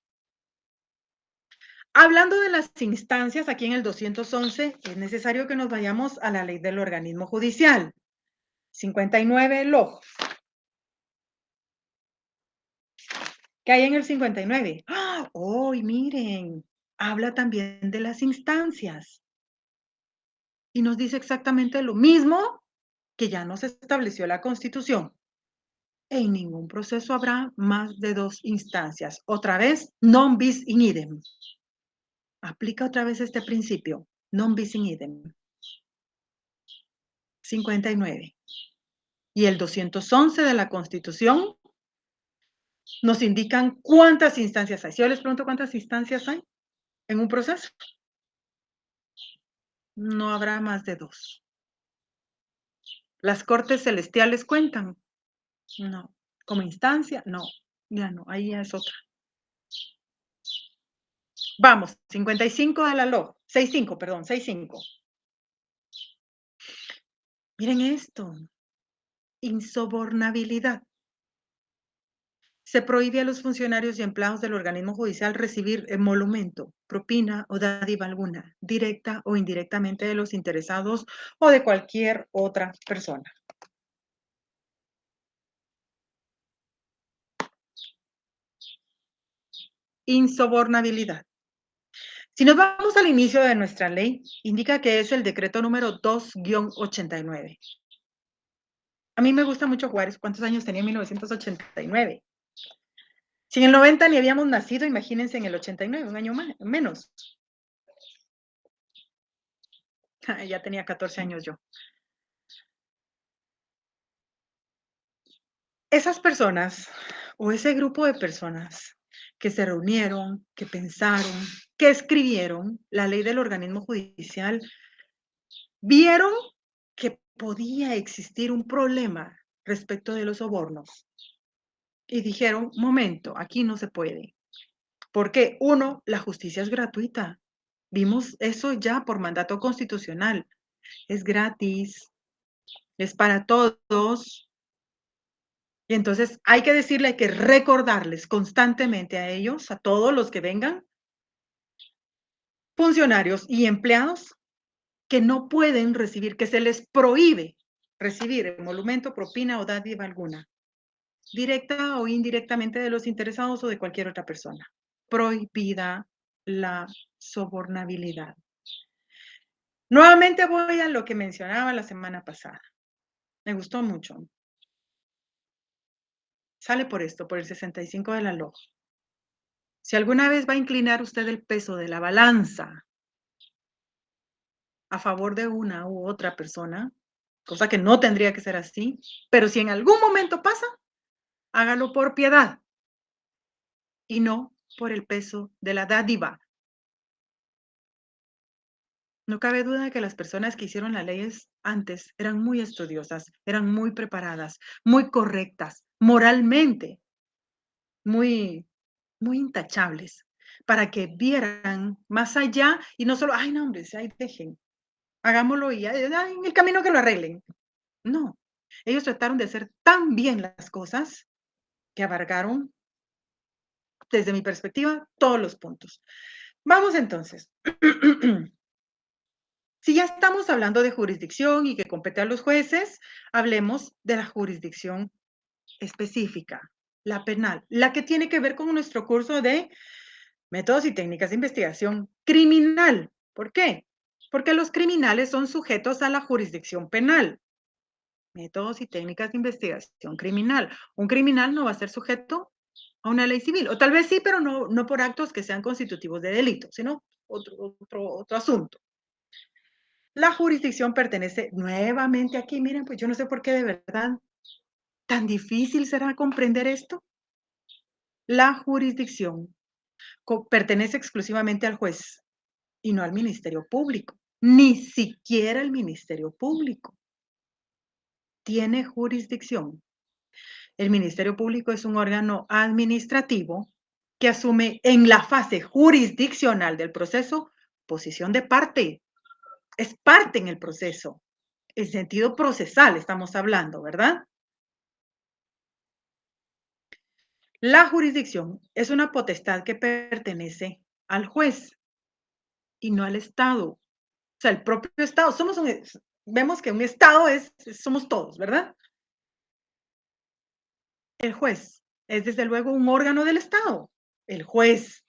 Hablando de las instancias, aquí en el 211 es necesario que nos vayamos a la ley del organismo judicial. 59 log. ¿Qué hay en el 59? ¡Ah! ¡Oh, y miren! Habla también de las instancias y nos dice exactamente lo mismo que ya nos estableció la Constitución. En ningún proceso habrá más de 2 instancias. Otra vez, non bis in idem. Aplica otra vez este principio, non bis in idem. 59. Y el 211 de la Constitución nos indican cuántas instancias hay. Si yo les pregunto cuántas instancias hay en un proceso, no habrá más de 2. ¿Las cortes celestiales cuentan? No. ¿Como instancia? No, ya no, ahí ya es otra. Vamos, 55 de la LOA, 65, perdón, 65. Miren esto, insobornabilidad. Se prohíbe a los funcionarios y empleados del organismo judicial recibir emolumento, propina o dádiva alguna, directa o indirectamente de los interesados o de cualquier otra persona. Insobornabilidad. Si nos vamos al inicio de nuestra ley, indica que es el decreto número 2-89. A mí me gusta mucho Juárez. ¿Cuántos años tenía en 1989? Si en el 90 ni habíamos nacido, imagínense en el 89, un año más, menos. Ya tenía 14 años yo. Esas personas o ese grupo de personas que se reunieron, que pensaron, que escribieron la ley del organismo judicial, vieron que podía existir un problema respecto de los sobornos y dijeron, momento, aquí no se puede. Porque uno, la justicia es gratuita. Vimos eso ya por mandato constitucional. Es gratis, es para todos. Y entonces hay que decirle, hay que recordarles constantemente a ellos, a todos los que vengan, funcionarios y empleados, que no pueden recibir, que se les prohíbe recibir emolumento, propina o dádiva alguna, directa o indirectamente de los interesados o de cualquier otra persona. Prohibida la sobornabilidad. Nuevamente voy a lo que mencionaba la semana pasada. Me gustó mucho. Sale por esto, por el 65 de la LOA. Si alguna vez va a inclinar usted el peso de la balanza a favor de una u otra persona, cosa que no tendría que ser así, pero si en algún momento pasa, hágalo por piedad y no por el peso de la dádiva. No cabe duda de que las personas que hicieron las leyes antes eran muy estudiosas, eran muy preparadas, muy correctas, moralmente, muy, muy intachables, para que vieran más allá y no solo, ay, no, hombre, sí, ahí dejen, hagámoslo y ya, ay, en el camino que lo arreglen. No, ellos trataron de hacer tan bien las cosas que abarcaron, desde mi perspectiva, todos los puntos. Vamos entonces. Si ya estamos hablando de jurisdicción y que compete a los jueces, hablemos de la jurisdicción específica, la penal, la que tiene que ver con nuestro curso de métodos y técnicas de investigación criminal. ¿Por qué? Porque los criminales son sujetos a la jurisdicción penal. Métodos y técnicas de investigación criminal. Un criminal no va a ser sujeto a una ley civil. O tal vez sí, pero no por actos que sean constitutivos de delito, sino otro asunto. La jurisdicción pertenece nuevamente aquí, miren, pues yo no sé por qué de verdad tan difícil será comprender esto. La jurisdicción pertenece exclusivamente al juez y no al Ministerio Público. Ni siquiera el Ministerio Público tiene jurisdicción. El Ministerio Público es un órgano administrativo que asume en la fase jurisdiccional del proceso posición de parte. Es parte en el proceso. En sentido procesal estamos hablando, ¿verdad? La jurisdicción es una potestad que pertenece al juez y no al Estado. O sea, el propio Estado, vemos que un Estado somos todos, ¿verdad? El juez es desde luego un órgano del Estado. El juez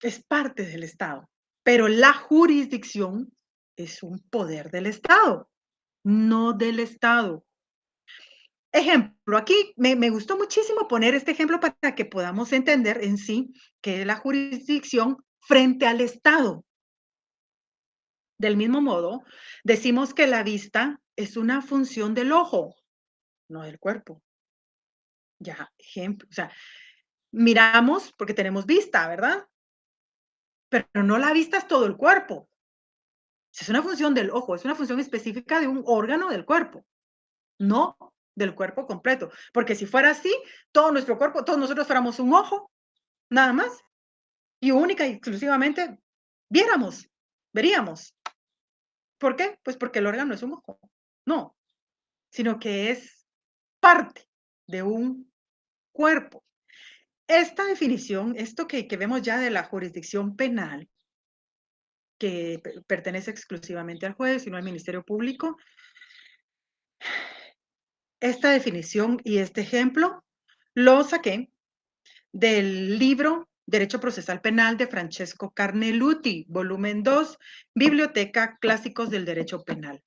es parte del Estado, pero la jurisdicción es un poder del Estado, no del Estado. Ejemplo, aquí me gustó muchísimo poner este ejemplo para que podamos entender en sí qué es la jurisdicción frente al Estado. Del mismo modo, decimos que la vista es una función del ojo, no del cuerpo. Ya, ejemplo, o sea, miramos porque tenemos vista, ¿verdad? Pero no la vista es todo el cuerpo. Es una función del ojo, es una función específica de un órgano del cuerpo, no del cuerpo completo. Porque si fuera así, todo nuestro cuerpo, todos nosotros fuéramos un ojo, nada más, y única y exclusivamente veríamos. ¿Por qué? Pues porque el órgano es un ojo. No, sino que es parte de un cuerpo. Esta definición, esto que vemos ya de la jurisdicción penal, que pertenece exclusivamente al juez y no al Ministerio Público, esta definición y este ejemplo lo saqué del libro Derecho Procesal Penal de Francesco Carneluti, volumen 2, Biblioteca Clásicos del Derecho Penal.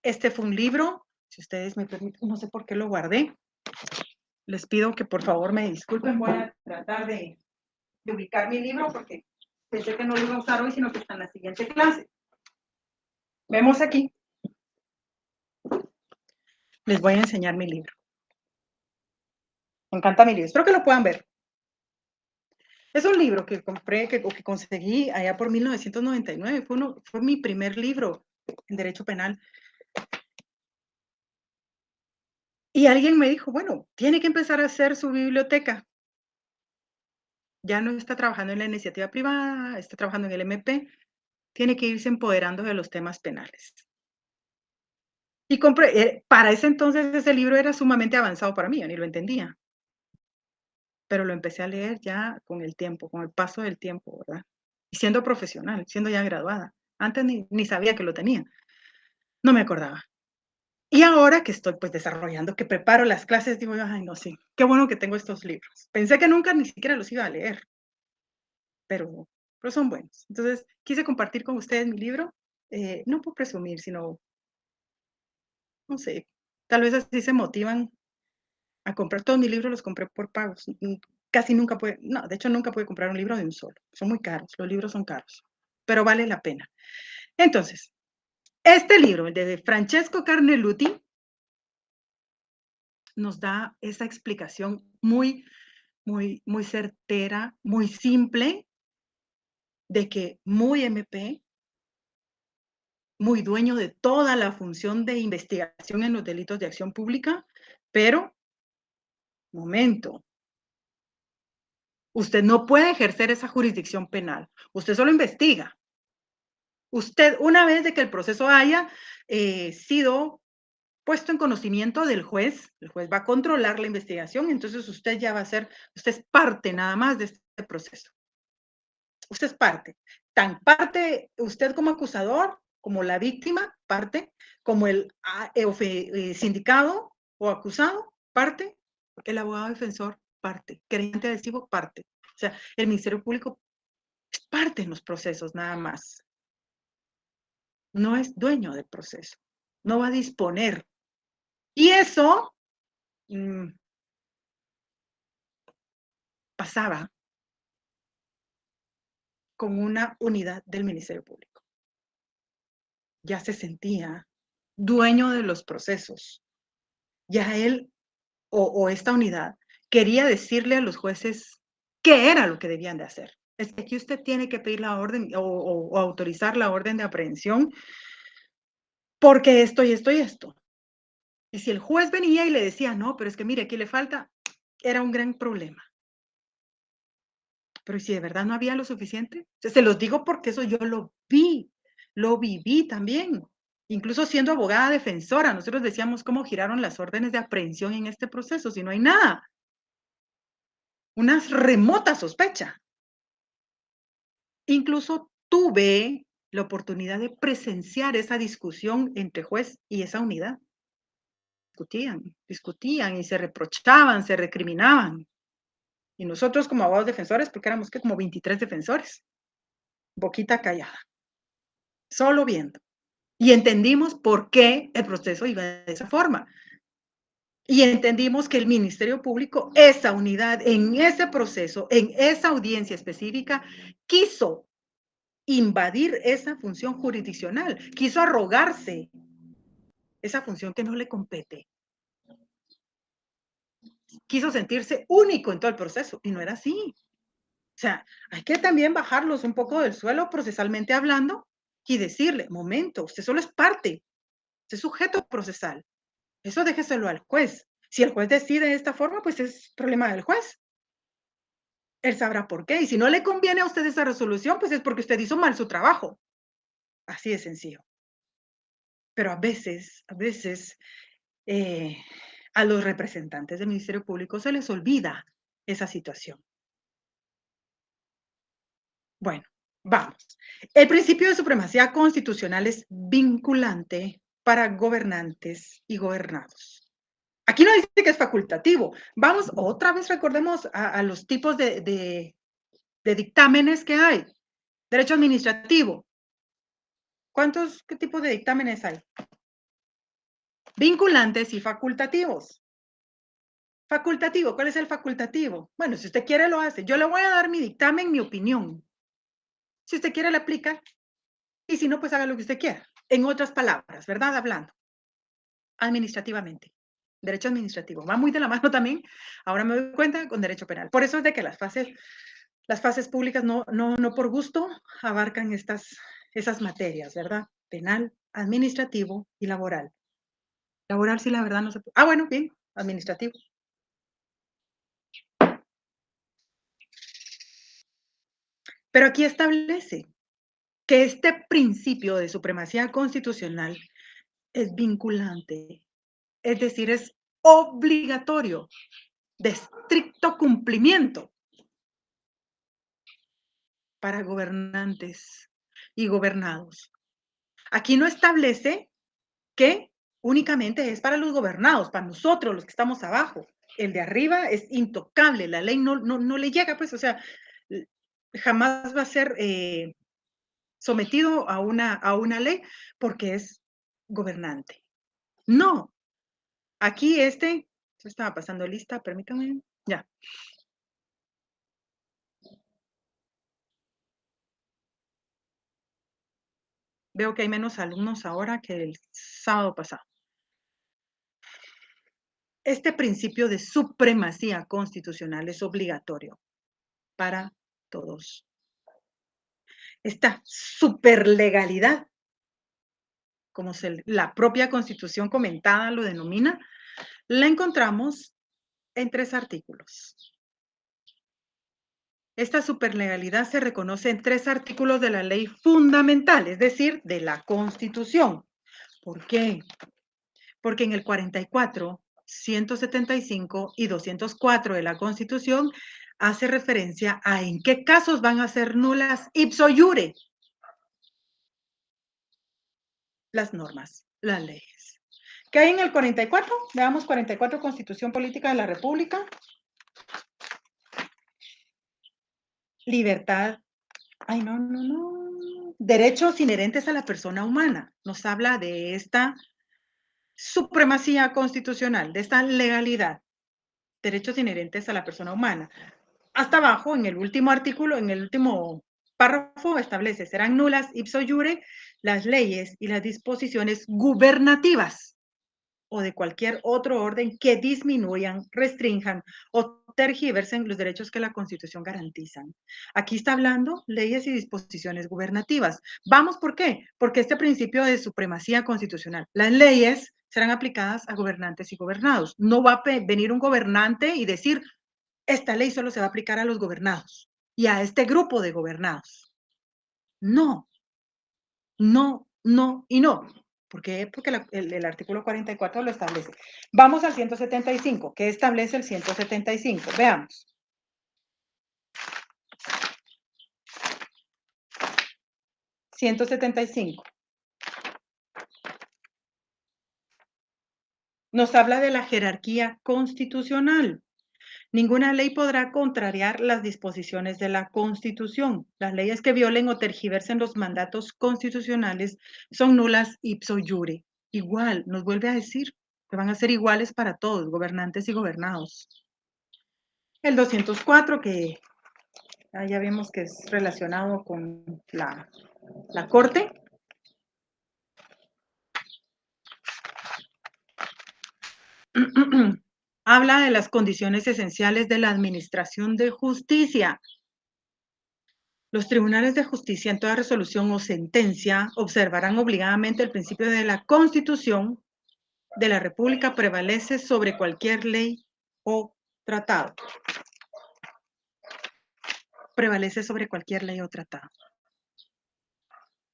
Este fue un libro, si ustedes me permiten, no sé por qué lo guardé. Les pido que por favor me disculpen, voy a tratar de ubicar mi libro porque pensé que no lo iba a usar hoy, sino que está en la siguiente clase. Vemos aquí. Les voy a enseñar mi libro. Me encanta mi libro. Espero que lo puedan ver. Es un libro que compré, que conseguí allá por 1999. Fue mi primer libro en Derecho Penal. Y alguien me dijo, bueno, tiene que empezar a hacer su biblioteca. Ya no está trabajando en la iniciativa privada, está trabajando en el MP. Tiene que irse empoderando de los temas penales. Y compré, para ese entonces ese libro era sumamente avanzado para mí, yo ni lo entendía. Pero lo empecé a leer ya con el tiempo, con el paso del tiempo, ¿verdad? Y siendo profesional, siendo ya graduada. Antes ni sabía que lo tenía. No me acordaba. Y ahora que estoy pues desarrollando, que preparo las clases, digo, ay, no, sí, qué bueno que tengo estos libros. Pensé que nunca ni siquiera los iba a leer, pero, pero son buenos. Entonces, quise compartir con ustedes mi libro, no por presumir, sino, no sé, tal vez así se motivan a comprar. Todos mis libros los compré por pagos. Casi nunca pude, no, de hecho nunca pude comprar un libro de un solo. Son muy caros, los libros son caros, pero vale la pena. Entonces, este libro, el de Francesco Carneluti, nos da esa explicación muy certera, muy simple, de que muy MP, muy dueño de toda la función de investigación en los delitos de acción pública, pero, momento, usted no puede ejercer esa jurisdicción penal, usted solo investiga. Usted, una vez de que el proceso haya sido puesto en conocimiento del juez, el juez va a controlar la investigación, entonces usted ya va a ser, usted es parte nada más de este proceso. Usted es parte. Tan parte usted como acusador, como la víctima, parte, como el sindicado o acusado, parte, el abogado defensor, parte, creyente adhesivo, parte. O sea, el Ministerio Público es parte en los procesos nada más. No es dueño del proceso. No va a disponer. Y eso, pasaba con una unidad del Ministerio Público. Ya se sentía dueño de los procesos. Ya él o esta unidad quería decirle a los jueces qué era lo que debían de hacer. Es que aquí usted tiene que pedir la orden o autorizar la orden de aprehensión porque esto y esto y esto. Y si el juez venía y le decía, no, pero es que mire, aquí le falta, era un gran problema. Pero ¿y si de verdad no había lo suficiente? Se los digo porque eso yo lo vi, lo viví también. Incluso siendo abogada defensora, nosotros decíamos cómo giraron las órdenes de aprehensión en este proceso, si no hay nada. Una remota sospecha. Incluso tuve la oportunidad de presenciar esa discusión entre juez y esa unidad. Discutían y se reprochaban, se recriminaban. Y nosotros como abogados defensores, porque éramos que como 23 defensores, boquita callada, solo viendo. Y entendimos por qué el proceso iba de esa forma. Y entendimos que el Ministerio Público, esa unidad, en ese proceso, en esa audiencia específica, quiso invadir esa función jurisdiccional, quiso arrogarse esa función que no le compete. Quiso sentirse único en todo el proceso y no era así. O sea, hay que también bajarlos un poco del suelo procesalmente hablando y decirle, momento, usted solo es parte, usted es sujeto procesal. Eso déjeselo al juez. Si el juez decide de esta forma, pues es problema del juez. Él sabrá por qué. Y si no le conviene a usted esa resolución, pues es porque usted hizo mal su trabajo. Así de sencillo. Pero a veces, eh, a los representantes del Ministerio Público se les olvida esa situación. Bueno, vamos. El principio de supremacía constitucional es vinculante para gobernantes y gobernados. Aquí no dice que es facultativo. Vamos, otra vez recordemos a los tipos de dictámenes que hay. Derecho administrativo. ¿Qué tipos de dictámenes hay? Vinculantes y facultativos. Facultativo, ¿cuál es el facultativo? Bueno, si usted quiere lo hace. Yo le voy a dar mi dictamen, mi opinión. Si usted quiere, le aplica. Y si no, pues haga lo que usted quiera. En otras palabras, ¿verdad? Hablando. Administrativamente. Derecho administrativo. Va muy de la mano también, ahora me doy cuenta, con derecho penal. Por eso es de que las fases públicas no por gusto abarcan esas materias, ¿verdad? Penal, administrativo y laboral. Laboral sí, la verdad no se puede. Ah, bueno, bien, administrativo. Pero aquí establece que este principio de supremacía constitucional es vinculante, es decir, es obligatorio, de estricto cumplimiento para gobernantes y gobernados. Aquí no establece que únicamente es para los gobernados, para nosotros los que estamos abajo. El de arriba es intocable, la ley no le llega, pues, o sea, jamás va a ser sometido a una ley porque es gobernante. No, aquí yo estaba pasando lista, permítanme, ya. Veo que hay menos alumnos ahora que el sábado pasado. Este principio de supremacía constitucional es obligatorio para todos. Esta superlegalidad, como la propia Constitución comentada lo denomina, la encontramos en 3 artículos. Esta superlegalidad se reconoce en 3 artículos de la ley fundamental, es decir, de la Constitución. ¿Por qué? Porque en el 44, 175 y 204 de la Constitución hace referencia a en qué casos van a ser nulas ipso iure las normas, las leyes. ¿Qué hay en el 44? Veamos 44, Constitución Política de la República. Libertad. Ay, no. Derechos inherentes a la persona humana. Nos habla de esta supremacía constitucional, de esta legalidad. Derechos inherentes a la persona humana. hasta abajo, en el último artículo, en el último párrafo, establece, serán nulas ipso iure las leyes y las disposiciones gubernativas o de cualquier otro orden que disminuyan, restrinjan o tergiversen los derechos que la Constitución garantizan. Aquí está hablando leyes y disposiciones gubernativas. Vamos, ¿por qué? Porque este principio de supremacía constitucional. Las leyes serán aplicadas a gobernantes y gobernados. No va a venir un gobernante y decir, esta ley solo se va a aplicar a los gobernados y a este grupo de gobernados. No, no, no y no. ¿Por qué? Porque el artículo 44 lo establece. Vamos al 175. ¿Qué establece el 175? Veamos. 175. Nos habla de la jerarquía constitucional. Ninguna ley podrá contrariar las disposiciones de la Constitución. Las leyes que violen o tergiversen los mandatos constitucionales son nulas ipso iure. Igual, nos vuelve a decir que van a ser iguales para todos, gobernantes y gobernados. El 204, que ya vemos que es relacionado con la Corte. Habla de las condiciones esenciales de la administración de justicia. Los tribunales de justicia en toda resolución o sentencia observarán obligadamente el principio de la Constitución de la República prevalece sobre cualquier ley o tratado. Prevalece sobre cualquier ley o tratado.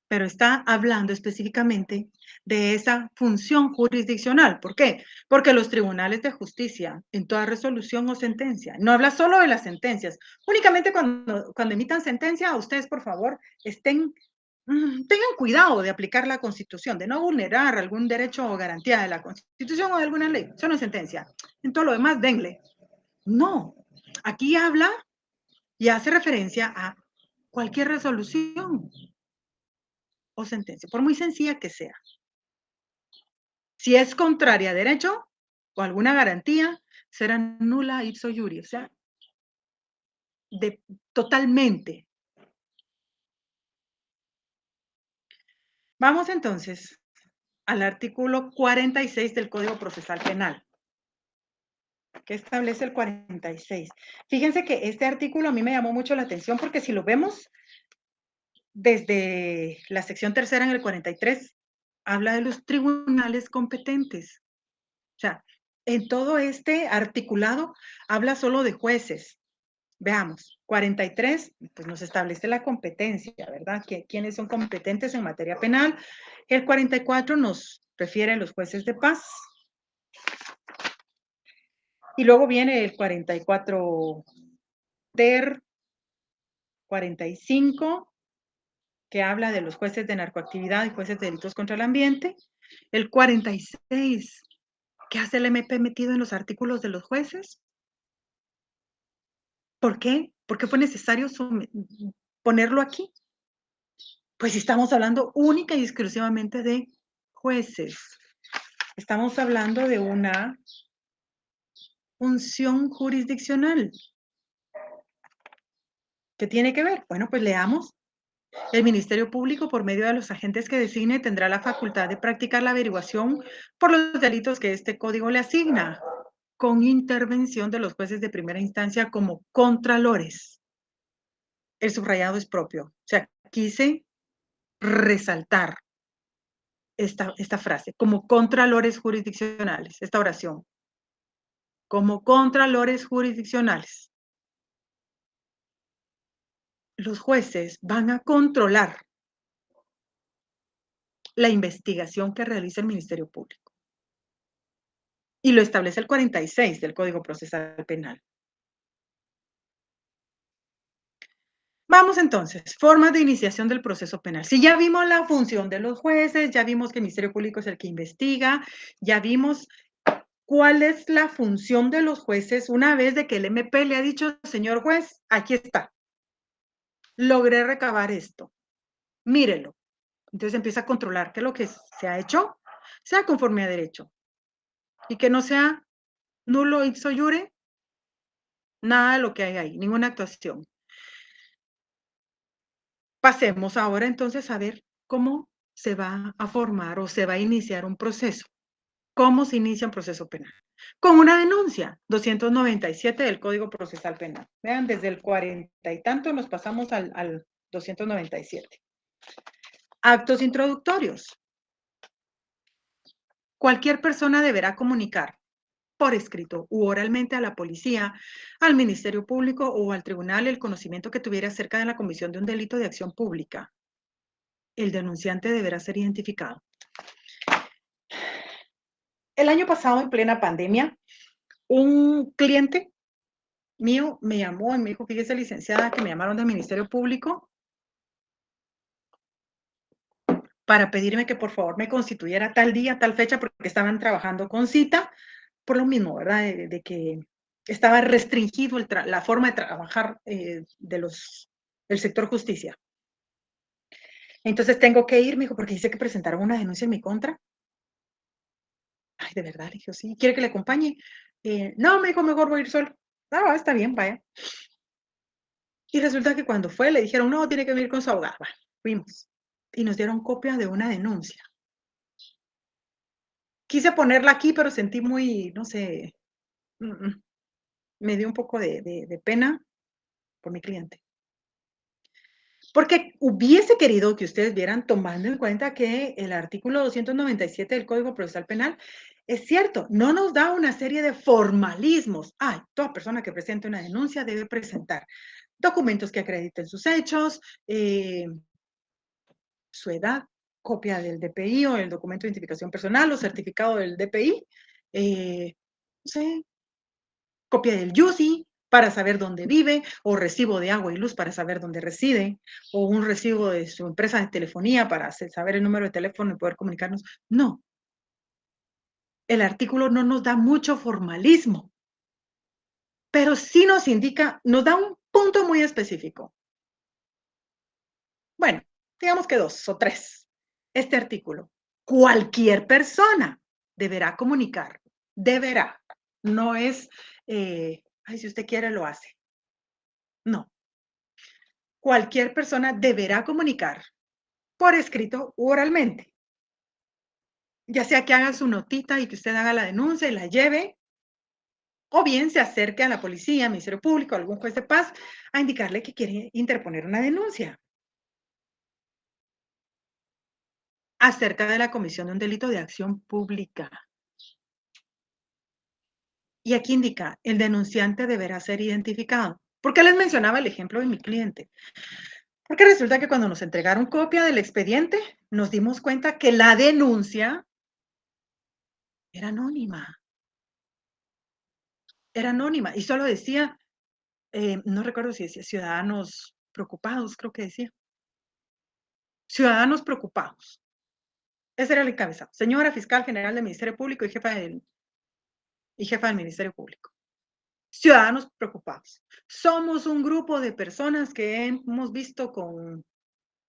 Pero está hablando específicamente de esa función jurisdiccional. ¿Por qué? Porque los tribunales de justicia, en toda resolución o sentencia, no habla solo de las sentencias, únicamente cuando emitan sentencia, ustedes, por favor, tengan cuidado de aplicar la Constitución, de no vulnerar algún derecho o garantía de la Constitución o de alguna ley. Eso no es sentencia. En todo lo demás, denle. No. Aquí habla y hace referencia a cualquier resolución o sentencia, por muy sencilla que sea. Si es contraria a derecho o alguna garantía, será nula ipso iure, o sea, totalmente. Vamos entonces al artículo 46 del Código Procesal Penal. ¿Qué establece el 46? Fíjense que este artículo a mí me llamó mucho la atención porque si lo vemos desde la sección tercera en el 43, habla de los tribunales competentes. O sea, en todo este articulado habla solo de jueces. Veamos, 43, pues nos establece la competencia, ¿verdad? ¿Quiénes son competentes en materia penal? El 44 nos refiere a los jueces de paz. Y luego viene el 44 ter, 45, que habla de los jueces de narcoactividad y jueces de delitos contra el ambiente. El 46, ¿qué hace el MP metido en los artículos de los jueces? ¿Por qué? ¿Por qué fue necesario ponerlo aquí? Pues si estamos hablando única y exclusivamente de jueces. Estamos hablando de una función jurisdiccional. ¿Qué tiene que ver? Bueno, pues leamos. El Ministerio Público, por medio de los agentes que designe, tendrá la facultad de practicar la averiguación por los delitos que este código le asigna, con intervención de los jueces de primera instancia como contralores. El subrayado es propio. O sea, quise resaltar esta frase, como contralores jurisdiccionales, esta oración, como contralores jurisdiccionales. Los jueces van a controlar la investigación que realiza el Ministerio Público. Y lo establece el 46 del Código Procesal Penal. Vamos entonces, formas de iniciación del proceso penal. Si ya vimos la función de los jueces, ya vimos que el Ministerio Público es el que investiga, ya vimos cuál es la función de los jueces una vez de que el MP le ha dicho, señor juez, aquí está. Logré recabar esto. Mírelo. Entonces empieza a controlar que lo que se ha hecho sea conforme a derecho y que no sea nulo ipso iure Nada de lo que hay ahí, ninguna actuación. Pasemos ahora entonces a ver cómo se va a formar o se va a iniciar un proceso. ¿Cómo se inicia un proceso penal? Con una denuncia, 297 del Código Procesal Penal. Vean, desde el 40 y tanto nos pasamos al 297. Actos introductorios. Cualquier persona deberá comunicar por escrito u oralmente a la policía, al Ministerio Público o al tribunal el conocimiento que tuviera acerca de la comisión de un delito de acción pública. El denunciante deberá ser identificado. El año pasado, en plena pandemia, un cliente mío me llamó y me dijo: "Fíjese, licenciada, que me llamaron del Ministerio Público para pedirme que por favor me constituyera tal día, tal fecha", porque estaban trabajando con cita, por lo mismo, ¿verdad? De que estaba restringido la forma de trabajar del sector justicia. Entonces tengo que ir, me dijo, porque dice que presentaron una denuncia en mi contra. Ay, de verdad, le dije, sí, ¿quiere que le acompañe? No, me dijo, mejor voy a ir solo. Ah, está bien, vaya. Y resulta que cuando fue, le dijeron, no, tiene que venir con su abogado. Bueno, fuimos. Y nos dieron copia de una denuncia. Quise ponerla aquí, pero sentí muy, no sé, mm, mm, me dio un poco de pena por mi cliente. Porque hubiese querido que ustedes vieran, tomando en cuenta que el artículo 297 del Código Procesal Penal es cierto, no nos da una serie de formalismos. Ay, toda persona que presente una denuncia debe presentar documentos que acrediten sus hechos, su edad, copia del DPI o el documento de identificación personal o certificado del DPI, no sé, copia del YUSI para saber dónde vive, o recibo de agua y luz para saber dónde reside, o un recibo de su empresa de telefonía para saber el número de teléfono y poder comunicarnos. No, el artículo no nos da mucho formalismo, pero sí nos indica, nos da un punto muy específico. Bueno, digamos que 2 o 3. Este artículo, cualquier persona deberá comunicar, deberá, no es, ay, si usted quiere lo hace. No, cualquier persona deberá comunicar por escrito u oralmente, ya sea que haga su notita y que usted haga la denuncia y la lleve, o bien se acerque a la policía, Ministerio Público, algún juez de paz, a indicarle que quiere interponer una denuncia acerca de la comisión de un delito de acción pública. Y aquí indica, el denunciante deberá ser identificado. ¿Por qué les mencionaba el ejemplo de mi cliente? Porque resulta que cuando nos entregaron copia del expediente, nos dimos cuenta que la denuncia era anónima, y solo decía, no recuerdo si decía ciudadanos preocupados, creo que decía. Ciudadanos preocupados. Ese era el encabezado. Señora fiscal general del Ministerio Público y jefa del Ministerio Público. Ciudadanos preocupados. Somos un grupo de personas que hemos visto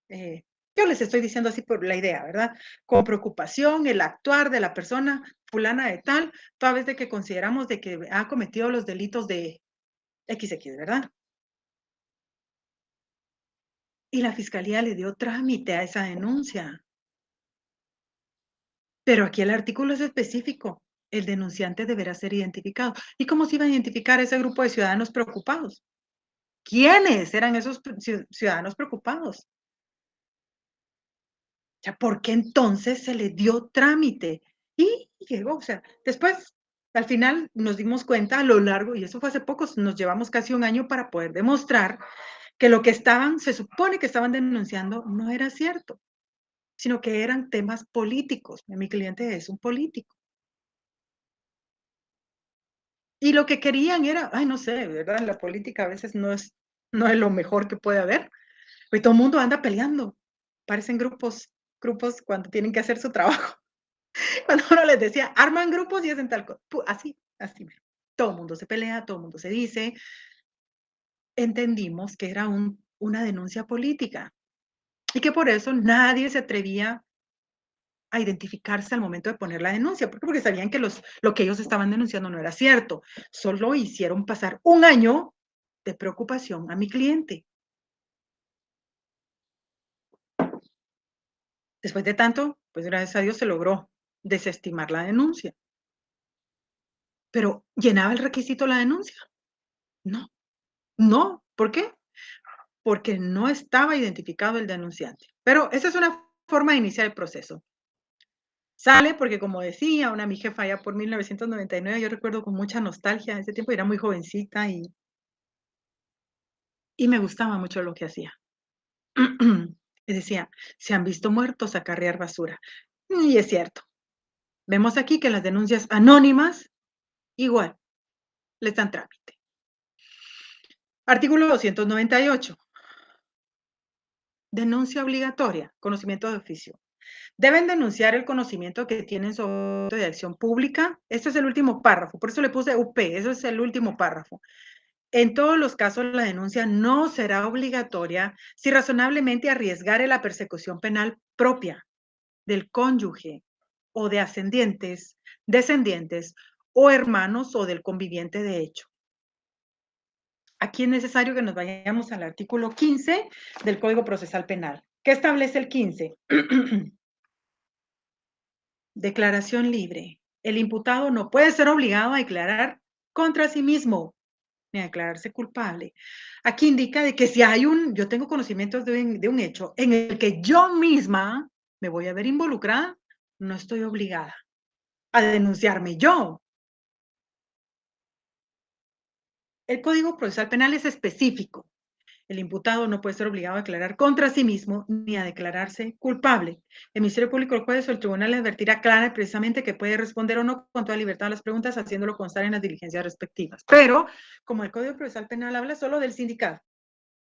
eh, yo les estoy diciendo así por la idea, ¿verdad? Con preocupación el actuar de la persona fulana de tal, toda vez de que consideramos de que ha cometido los delitos de XX, ¿verdad? Y la fiscalía le dio trámite a esa denuncia. Pero aquí el artículo es específico. El denunciante deberá ser identificado. ¿Y cómo se iba a identificar ese grupo de ciudadanos preocupados? ¿Quiénes eran esos ciudadanos preocupados? O sea, ¿por qué entonces se le dio trámite? Y llegó, o sea, después, al final nos dimos cuenta a lo largo, y eso fue hace poco, nos llevamos casi un año para poder demostrar que lo que se supone que estaban denunciando no era cierto, sino que eran temas políticos. Mi cliente es un político. Y lo que querían era, ay, no sé, ¿verdad? La política a veces no es lo mejor que puede haber. Pues todo el mundo anda peleando. Parecen grupos cuando tienen que hacer su trabajo. Cuando uno les decía, arman grupos y hacen tal cosa. Así mero. Todo el mundo se pelea, todo el mundo se dice. Entendimos que era una denuncia política y que por eso nadie se atrevía a identificarse al momento de poner la denuncia. ¿Por qué? Porque sabían que lo que ellos estaban denunciando no era cierto. Solo hicieron pasar un año de preocupación a mi cliente. Después de tanto, pues gracias a Dios se logró desestimar la denuncia. Pero, ¿llenaba el requisito la denuncia? No, no. ¿Por qué? Porque no estaba identificado el denunciante. Pero esa es una forma de iniciar el proceso. Sale porque, como decía una mi jefa allá por 1999, yo recuerdo con mucha nostalgia ese tiempo, era muy jovencita y me gustaba mucho lo que hacía. Y decía: "Se han visto muertos acarrear basura". Y es cierto. Vemos aquí que las denuncias anónimas igual les dan trámite. Artículo 298. Denuncia obligatoria, conocimiento de oficio. Deben denunciar el conocimiento que tienen sobre de acción pública. Este es el último párrafo, por eso le puse UP, eso es el último párrafo. En todos los casos, la denuncia no será obligatoria si razonablemente arriesgare la persecución penal propia del cónyuge o de ascendientes, descendientes o hermanos o del conviviente de hecho. Aquí es necesario que nos vayamos al artículo 15 del Código Procesal Penal. ¿Qué establece el 15? Declaración libre. El imputado no puede ser obligado a declarar contra sí mismo ni a declararse culpable. Aquí indica de que si yo tengo conocimientos de un hecho en el que yo misma me voy a ver involucrada, no estoy obligada a denunciarme yo. El Código Procesal Penal es específico. El imputado no puede ser obligado a declarar contra sí mismo ni a declararse culpable. El Ministerio Público, el juez o el tribunal le advertirá clara y precisamente que puede responder o no con toda libertad a las preguntas, haciéndolo constar en las diligencias respectivas. Pero, como el Código Procesal Penal habla solo del sindicato,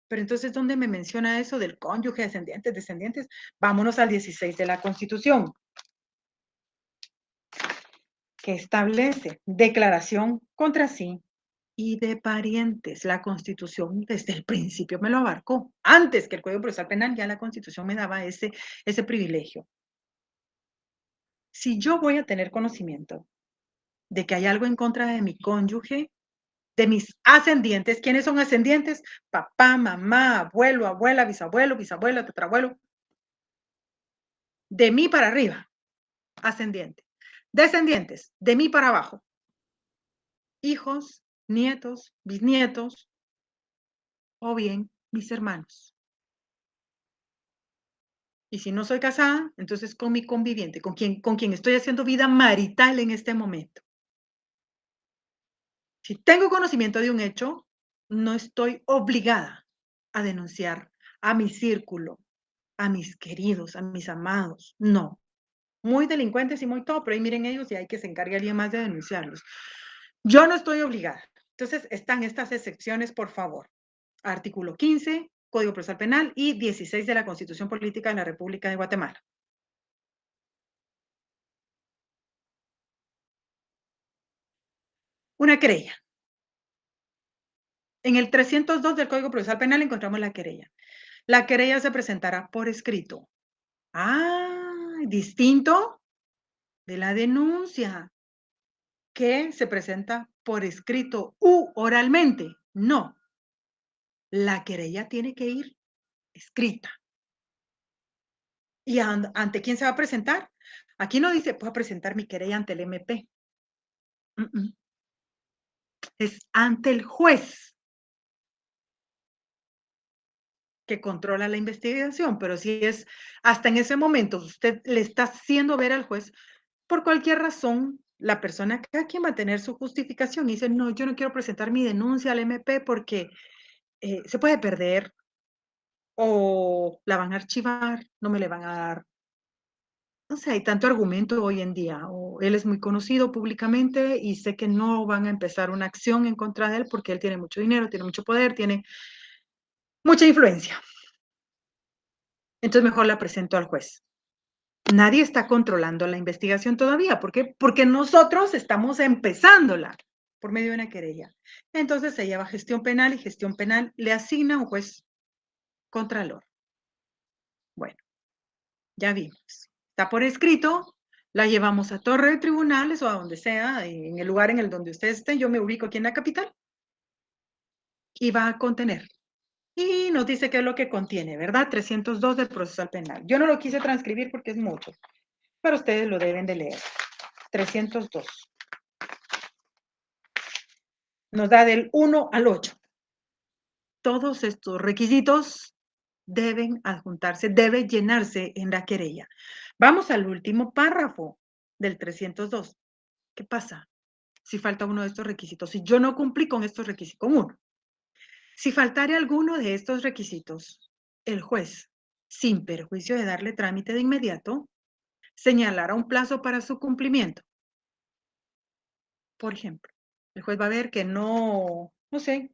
pero entonces, ¿dónde me menciona eso del cónyuge, ascendientes, descendientes? Vámonos al 16 de la Constitución, que establece declaración contra sí y de parientes. La Constitución desde el principio me lo abarcó. Antes que el Código Procesal Penal, ya la Constitución me daba ese privilegio. Si yo voy a tener conocimiento de que hay algo en contra de mi cónyuge, de mis ascendientes, ¿quiénes son ascendientes? Papá, mamá, abuelo, abuela, bisabuelo, bisabuela, tatarabuelo. De mí para arriba, ascendiente. Descendientes, de mí para abajo. Hijos, nietos, bisnietos, o bien mis hermanos. Y si no soy casada, entonces con mi conviviente, con quien estoy haciendo vida marital en este momento. Si tengo conocimiento de un hecho, no estoy obligada a denunciar a mi círculo, a mis queridos, a mis amados. No. Muy delincuentes y muy todo, pero ahí miren ellos y hay que se encargue alguien más de denunciarlos. Yo no estoy obligada. Entonces, están estas excepciones, por favor. Artículo 15, Código Procesal Penal y 16 de la Constitución Política de la República de Guatemala. Una querella. En el 302 del Código Procesal Penal encontramos la querella. La querella se presentará por escrito. Ah, distinto de la denuncia, que se presenta por escrito u oralmente. No, la querella tiene que ir escrita. ¿Y ante quién se va a presentar? Aquí no dice, voy a presentar mi querella ante el MP. Mm, mm. Es ante el juez que controla la investigación, pero si es hasta en ese momento usted le está haciendo ver al juez, por cualquier razón, la persona, cada quien va a tener su justificación y dice, no, yo no quiero presentar mi denuncia al MP porque se puede perder o la van a archivar, no me le van a dar. No sé, hay tanto argumento hoy en día, o él es muy conocido públicamente y sé que no van a empezar una acción en contra de él porque él tiene mucho dinero, tiene mucho poder, tiene mucha influencia. Entonces mejor la presento al juez. Nadie está controlando la investigación todavía. ¿Por qué? Porque nosotros estamos empezándola por medio de una querella. Entonces se lleva gestión penal y gestión penal le asigna un juez contralor. Bueno, ya vimos. Está por escrito, la llevamos a torre de tribunales o a donde sea, en el lugar en el donde usted esté, yo me ubico aquí en la capital, y va a contener. Y nos dice qué es lo que contiene, ¿verdad? 302 del procesal penal. Yo no lo quise transcribir porque es mucho, pero ustedes lo deben de leer. 302. Nos da del 1 al 8. Todos estos requisitos deben adjuntarse, debe llenarse en la querella. Vamos al último párrafo del 302. ¿Qué pasa si falta uno de estos requisitos? Si yo no cumplí con estos requisitos, con uno. Si faltare alguno de estos requisitos, el juez, sin perjuicio de darle trámite de inmediato, señalará un plazo para su cumplimiento. Por ejemplo, el juez va a ver que no sé,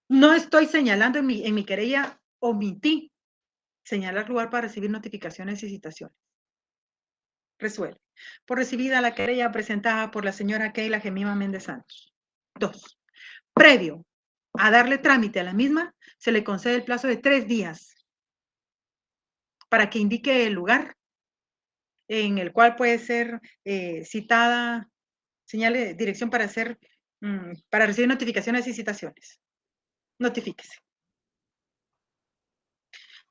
no estoy señalando en mi querella, omití señalar lugar para recibir notificaciones y citaciones. Resuelve. Por recibida la querella presentada por la señora Keila Gemima Méndez Santos. 2. Previo a darle trámite a la misma, se le concede el plazo de 3 días para que indique el lugar en el cual puede ser citada, señale dirección para hacer, para recibir notificaciones y citaciones. Notifíquese.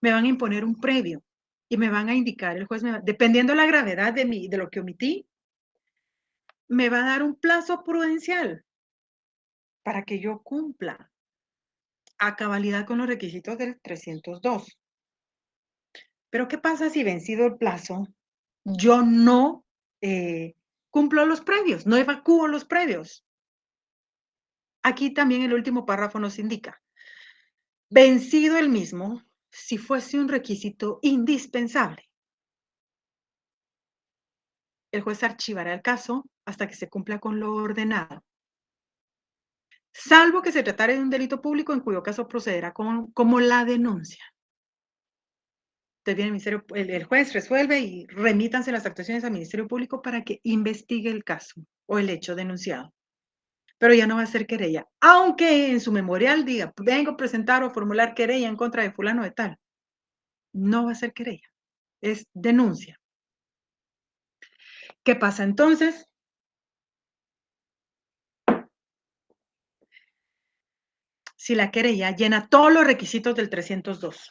Me van a imponer un previo y me van a indicar, el juez, dependiendo de la gravedad de lo que omití, me va a dar un plazo prudencial para que yo cumpla a cabalidad con los requisitos del 302. Pero ¿qué pasa si vencido el plazo, yo no cumplo los previos, no evacúo los previos? Aquí también el último párrafo nos indica, vencido el mismo, si fuese un requisito indispensable, el juez archivará el caso hasta que se cumpla con lo ordenado, salvo que se tratare de un delito público, en cuyo caso procederá como la denuncia. Entonces viene el juez resuelve y remítanse las actuaciones al Ministerio Público para que investigue el caso o el hecho denunciado. Pero ya no va a ser querella, aunque en su memorial diga, vengo a presentar o formular querella en contra de fulano de tal. No va a ser querella, es denuncia. ¿Qué pasa entonces? Si la querella llena todos los requisitos del 302.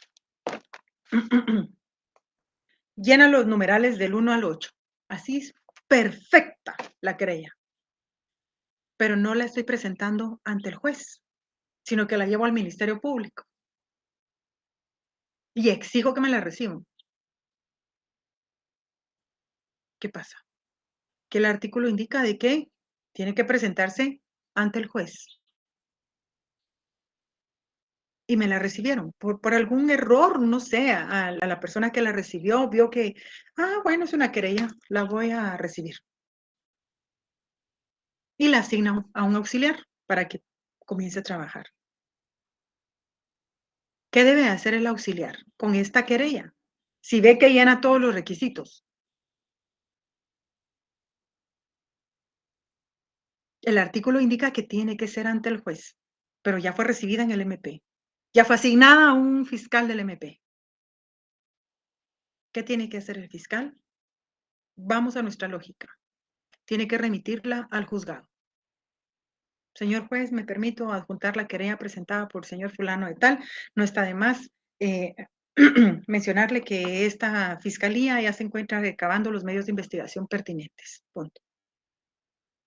Llena los numerales del 1 al 8. Así es perfecta la querella. Pero no la estoy presentando ante el juez, sino que la llevo al Ministerio Público y exijo que me la reciban. ¿Qué pasa? Que el artículo indica de que tiene que presentarse ante el juez. Y me la recibieron por algún error, no sé, a la persona que la recibió vio que, bueno, es una querella, la voy a recibir. Y la asigna a un auxiliar para que comience a trabajar. ¿Qué debe hacer el auxiliar con esta querella? Si ve que llena todos los requisitos. El artículo indica que tiene que ser ante el juez, pero ya fue recibida en el MP. Ya fue asignada a un fiscal del MP. ¿Qué tiene que hacer el fiscal? Vamos a nuestra lógica. Tiene que remitirla al juzgado. Señor juez, me permito adjuntar la querella presentada por el señor fulano de tal. No está de más mencionarle que esta fiscalía ya se encuentra recabando los medios de investigación pertinentes. Punto.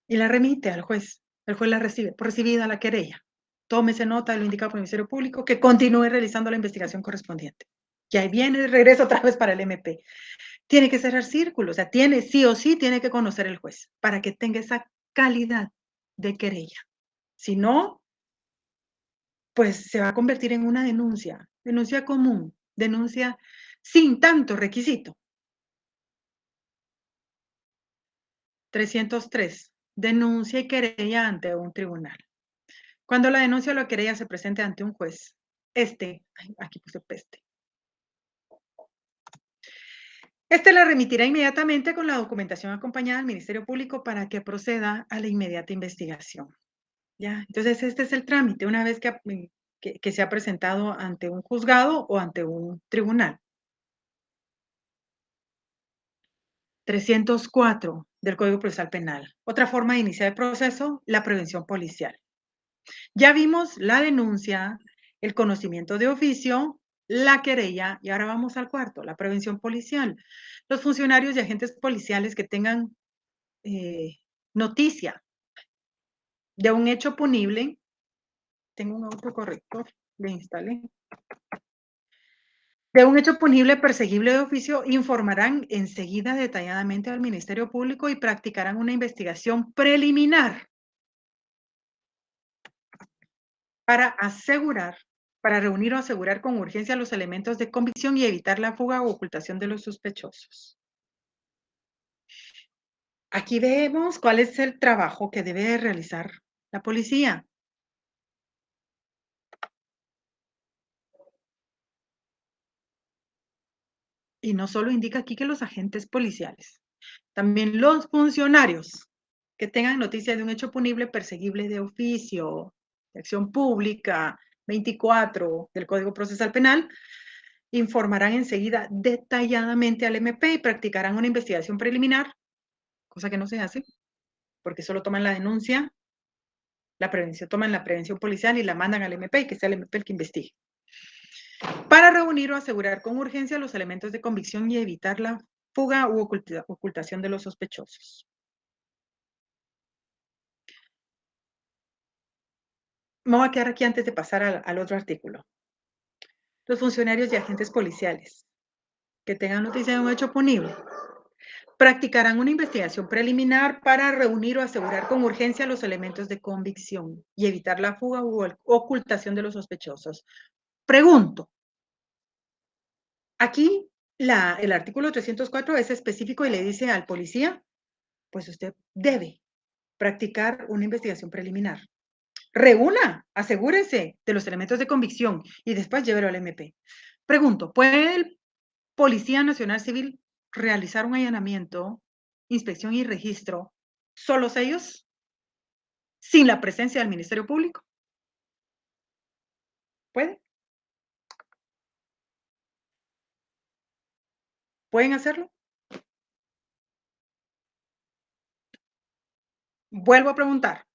Y la remite al juez. El juez la recibe, por recibida la querella. Tómese nota de lo indicado por el Ministerio Público, que continúe realizando la investigación correspondiente. Y ahí viene el regreso otra vez para el MP. Tiene que cerrar círculo, o sea, sí o sí tiene que conocer el juez para que tenga esa calidad de querella. Si no, pues se va a convertir en una denuncia común, denuncia sin tanto requisito. 303. Denuncia y querella ante un tribunal. Cuando la denuncia o la querella se presente ante un juez, aquí puse peste. La remitirá inmediatamente con la documentación acompañada al Ministerio Público para que proceda a la inmediata investigación. ¿Ya? Entonces, este es el trámite una vez que se ha presentado ante un juzgado o ante un tribunal. 304 del Código Procesal Penal. Otra forma de iniciar el proceso, la prevención policial. Ya vimos la denuncia, el conocimiento de oficio, la querella y ahora vamos al cuarto, la prevención policial. Los funcionarios y agentes policiales que tengan noticia de un hecho punible, tengo un autocorrector, le instalé, de un hecho punible perseguible de oficio, informarán enseguida detalladamente al Ministerio Público y practicarán una investigación preliminar para asegurar, para reunir o asegurar con urgencia los elementos de convicción y evitar la fuga o ocultación de los sospechosos. Aquí vemos cuál es el trabajo que debe realizar la policía. Y no solo indica aquí que los agentes policiales, también los funcionarios que tengan noticia de un hecho punible perseguible de oficio, de acción pública, 24 del Código Procesal Penal, informarán enseguida detalladamente al MP y practicarán una investigación preliminar, cosa que no se hace, porque solo toman la denuncia, la prevención, toman la prevención policial y la mandan al MP y que sea el MP el que investigue. Para reunir o asegurar con urgencia los elementos de convicción y evitar la fuga u ocultación de los sospechosos. Me voy a quedar aquí antes de pasar al otro artículo. Los funcionarios y agentes policiales que tengan noticia de un hecho punible practicarán una investigación preliminar para reunir o asegurar con urgencia los elementos de convicción y evitar la fuga u ocultación de los sospechosos. Pregunto, aquí el artículo 304 es específico y le dice al policía, pues usted debe practicar una investigación preliminar. Reúna, asegúrese de los elementos de convicción y después llévelo al MP. Pregunto, ¿puede el Policía Nacional Civil realizar un allanamiento, inspección y registro solos ellos, sin la presencia del Ministerio Público? ¿Puede? ¿Pueden hacerlo? Vuelvo a preguntar,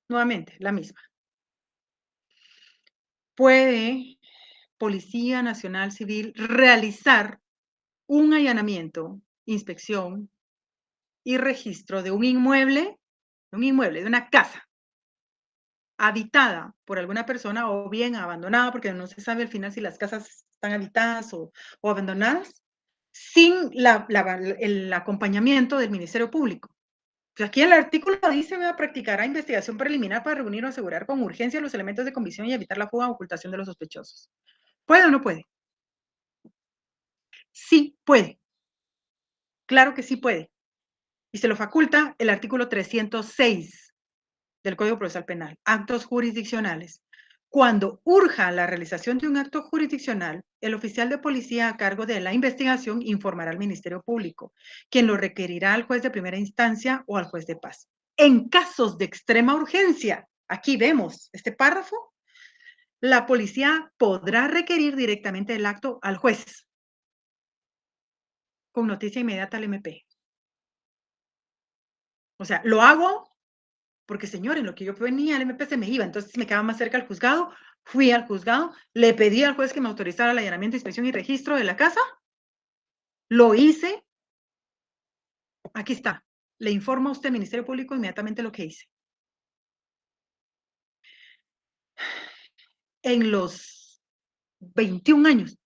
nuevamente, la misma. ¿Puede Policía Nacional Civil realizar un allanamiento, inspección y registro de un inmueble, de una casa habitada por alguna persona o bien abandonada, porque no se sabe al final si las casas están habitadas o abandonadas, sin el acompañamiento del Ministerio Público? Pues aquí el artículo dice, practicará investigación preliminar para reunir o asegurar con urgencia los elementos de convicción y evitar la fuga o ocultación de los sospechosos. ¿Puede o no puede? Sí puede, claro que sí puede. Y se lo faculta el artículo 306 del Código Procesal Penal, actos jurisdiccionales. Cuando urja la realización de un acto jurisdiccional, el oficial de policía a cargo de la investigación informará al Ministerio Público, quien lo requerirá al juez de primera instancia o al juez de paz. En casos de extrema urgencia, aquí vemos este párrafo, la policía podrá requerir directamente el acto al juez con noticia inmediata al MP. O sea, lo hago porque, señor, en lo que yo venía, el MP se me iba, entonces me quedaba más cerca al juzgado, fui al juzgado, le pedí al juez que me autorizara el allanamiento, inspección y registro de la casa, lo hice, aquí está, le informo a usted, Ministerio Público, inmediatamente lo que hice. En los 21 años,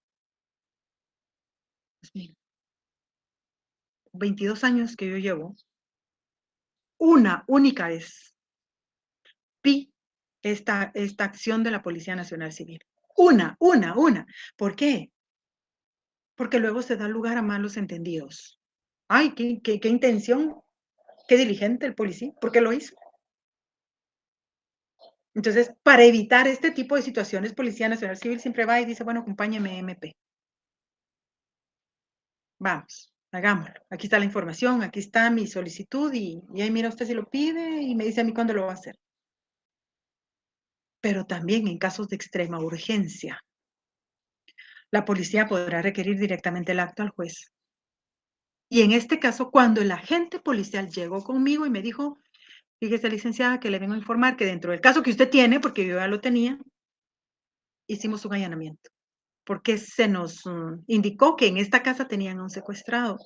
22 años que yo llevo, una única vez vi esta acción de la Policía Nacional Civil. Una. ¿Por qué? Porque luego se da lugar a malos entendidos. Ay, qué intención, qué diligente el policía, ¿por qué lo hizo? Entonces, para evitar este tipo de situaciones, Policía Nacional Civil siempre va y dice, bueno, acompáñeme, MP. Vamos, hagámoslo. Aquí está la información, aquí está mi solicitud y ahí mira usted si lo pide y me dice a mí cuándo lo va a hacer. Pero también en casos de extrema urgencia. la policía podrá requerir directamente el acto al juez. Y en este caso, cuando el agente policial llegó conmigo y me dijo: "Fíjese, licenciada, que le vengo a informar que dentro del caso que usted tiene", porque yo ya lo tenía, hicimos un allanamiento, porque se nos, indicó que en esta casa tenían a un secuestrado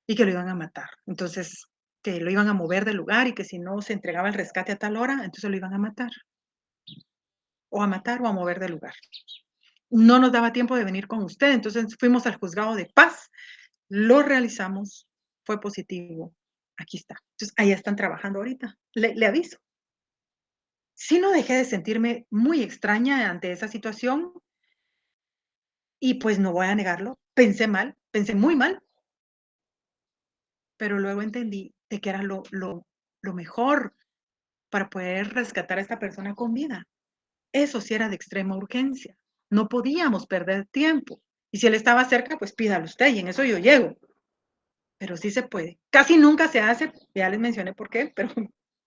y que lo iban a matar. Entonces, que lo iban a mover del lugar y que si no se entregaba el rescate a tal hora, entonces lo iban a matar, o a mover del lugar. No nos daba tiempo de venir con usted, entonces fuimos al juzgado de paz, lo realizamos, fue positivo, aquí está. Entonces, ahí están trabajando ahorita, le aviso. Sí, no dejé de sentirme muy extraña ante esa situación y, pues, no voy a negarlo, pensé mal, pensé muy mal, pero luego entendí de que era lo mejor para poder rescatar a esta persona con vida. Eso sí era de extrema urgencia, no podíamos perder tiempo. Y si él estaba cerca, pues pídalo usted, y en eso yo llego, pero sí se puede. Casi nunca se hace, ya les mencioné por qué, pero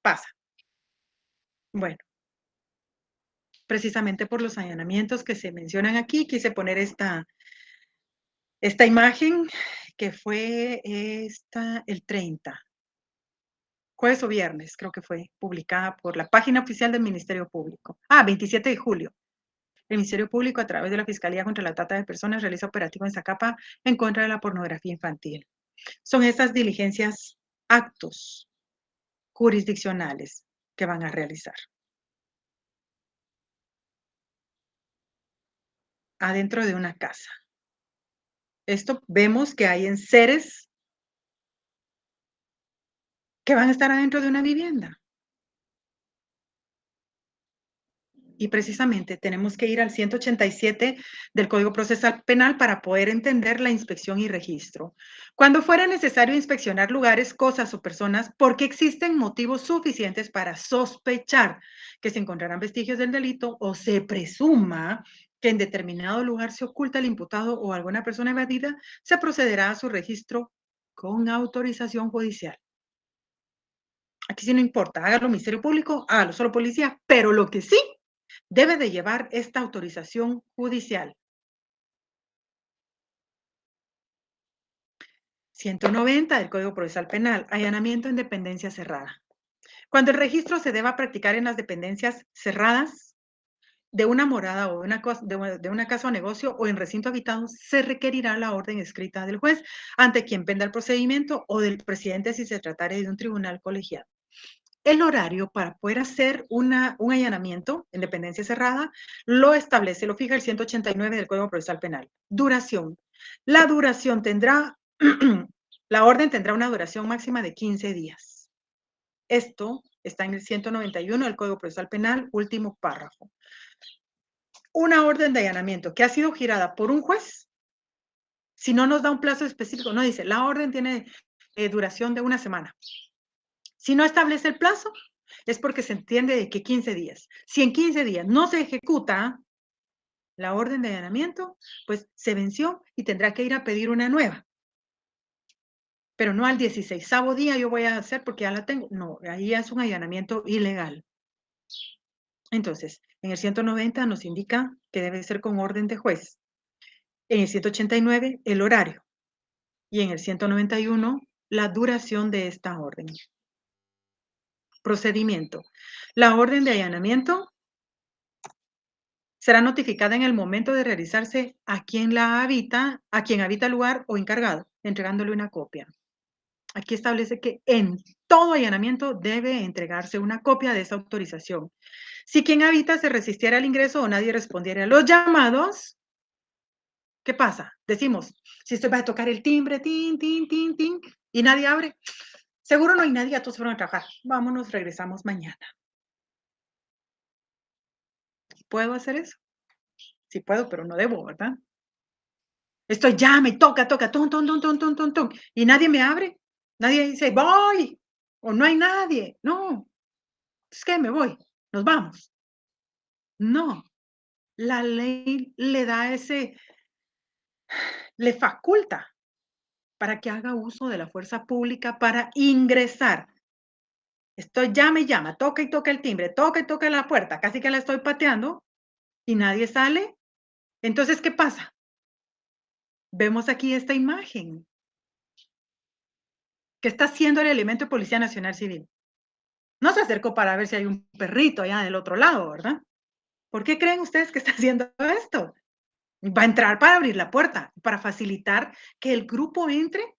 pasa. Bueno, precisamente por los allanamientos que se mencionan aquí, quise poner esta imagen que fue el 30, jueves o viernes, creo que fue publicada por la página oficial del Ministerio Público. 27 de julio. El Ministerio Público, a través de la Fiscalía contra la Trata de Personas, realiza operativo en Zacapa en contra de la pornografía infantil. Son estas diligencias, actos jurisdiccionales que van a realizar. Adentro de una casa. Esto vemos que hay enseres que van a estar adentro de una vivienda. Y precisamente tenemos que ir al 187 del Código Procesal Penal para poder entender la inspección y registro. Cuando fuera necesario inspeccionar lugares, cosas o personas, porque existen motivos suficientes para sospechar que se encontrarán vestigios del delito o se presuma que en determinado lugar se oculta el imputado o alguna persona evadida, se procederá a su registro con autorización judicial. Aquí sí no importa, hágalo Ministerio Público, hágalo solo policía, pero lo que sí debe de llevar esta autorización judicial. 190 del Código Procesal Penal, allanamiento en dependencia cerrada. Cuando el registro se deba practicar en las dependencias cerradas de una morada o de una casa o negocio o en recinto habitado, se requerirá la orden escrita del juez ante quien penda el procedimiento o del presidente si se tratare de un tribunal colegiado. El horario para poder hacer un allanamiento en dependencia cerrada lo establece, lo fija el 189 del Código Procesal Penal. Duración. La duración tendrá, la orden tendrá una duración máxima de 15 días. Esto está en el 191 del Código Procesal Penal, último párrafo. Una orden de allanamiento que ha sido girada por un juez, si no nos da un plazo específico, no dice, la orden tiene duración de una semana. Si no establece el plazo, es porque se entiende de que 15 días. Si en 15 días no se ejecuta la orden de allanamiento, pues se venció y tendrá que ir a pedir una nueva. Pero no al 16º día yo voy a hacer porque ya la tengo. No, ahí es un allanamiento ilegal. Entonces, en el 190 nos indica que debe ser con orden de juez. En el 189, el horario. Y en el 191, la duración de esta orden. Procedimiento. La orden de allanamiento será notificada en el momento de realizarse a quien habita el lugar o encargado, entregándole una copia. Aquí establece que en todo allanamiento debe entregarse una copia de esa autorización. Si quien habita se resistiera al ingreso o nadie respondiera a los llamados, ¿qué pasa? Decimos, si estoy va a tocar el timbre, tin, tin, tin, tin, y nadie abre, seguro no hay nadie, a todos fueron a trabajar. Vámonos, regresamos mañana. ¿Puedo hacer eso? Sí puedo, pero no debo, ¿verdad? Estoy llame, toca, toca, ton, ton, ton, ton, ton, ton, ton, y nadie me abre. Nadie dice: "Voy", o no hay nadie. No, es que me voy, nos vamos. No, la ley le da le faculta para que haga uso de la fuerza pública para ingresar. Estoy llame y llama, toca y toca el timbre, toca y toca la puerta, casi que la estoy pateando y nadie sale. Entonces, ¿qué pasa? Vemos aquí esta imagen. ¿Qué está haciendo el elemento de Policía Nacional Civil? No se acercó para ver si hay un perrito allá del otro lado, ¿verdad? ¿Por qué creen ustedes que está haciendo esto? Va a entrar para abrir la puerta, para facilitar que el grupo entre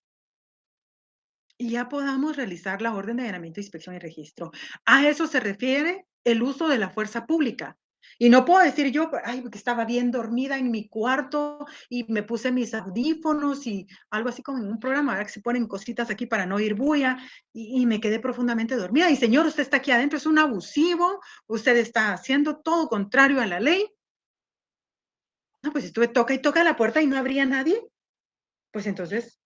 y ya podamos realizar la orden de allanamiento, inspección y registro. A eso se refiere el uso de la fuerza pública. Y no puedo decir yo, ay, porque estaba bien dormida en mi cuarto y me puse mis audífonos y algo así como en un programa, ¿verdad? Que se ponen cositas aquí para no oír bulla y me quedé profundamente dormida. Y señor, usted está aquí adentro, es un abusivo, usted está haciendo todo contrario a la ley. No, pues estuve toca y toca la puerta y no habría nadie. Pues entonces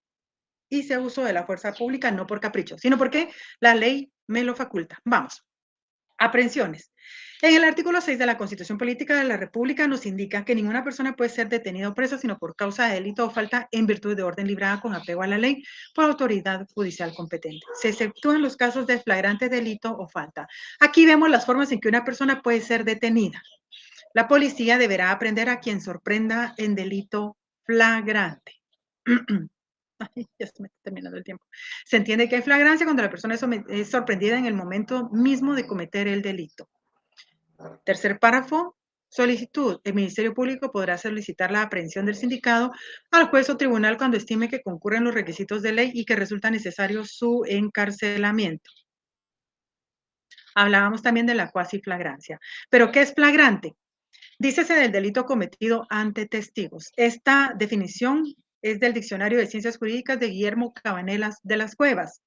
hice uso de la fuerza pública no por capricho, sino porque la ley me lo faculta. Vamos, aprehensiones. En el artículo 6 de la Constitución Política de la República nos indica que ninguna persona puede ser detenida o presa sino por causa de delito o falta en virtud de orden librada con apego a la ley por autoridad judicial competente. Se exceptúan los casos de flagrante delito o falta. Aquí vemos las formas en que una persona puede ser detenida. La policía deberá aprender a quien sorprenda en delito flagrante. Ay, ya se me está terminando el tiempo. Se entiende que hay flagrancia cuando la persona es sorprendida en el momento mismo de cometer el delito. Tercer párrafo, solicitud. El Ministerio Público podrá solicitar la aprehensión del sindicado al juez o tribunal cuando estime que concurren los requisitos de ley y que resulta necesario su encarcelamiento. Hablábamos también de la cuasi flagrancia. ¿Pero qué es flagrante? Dícese del delito cometido ante testigos. Esta definición es del Diccionario de Ciencias Jurídicas de Guillermo Cabanelas de las Cuevas.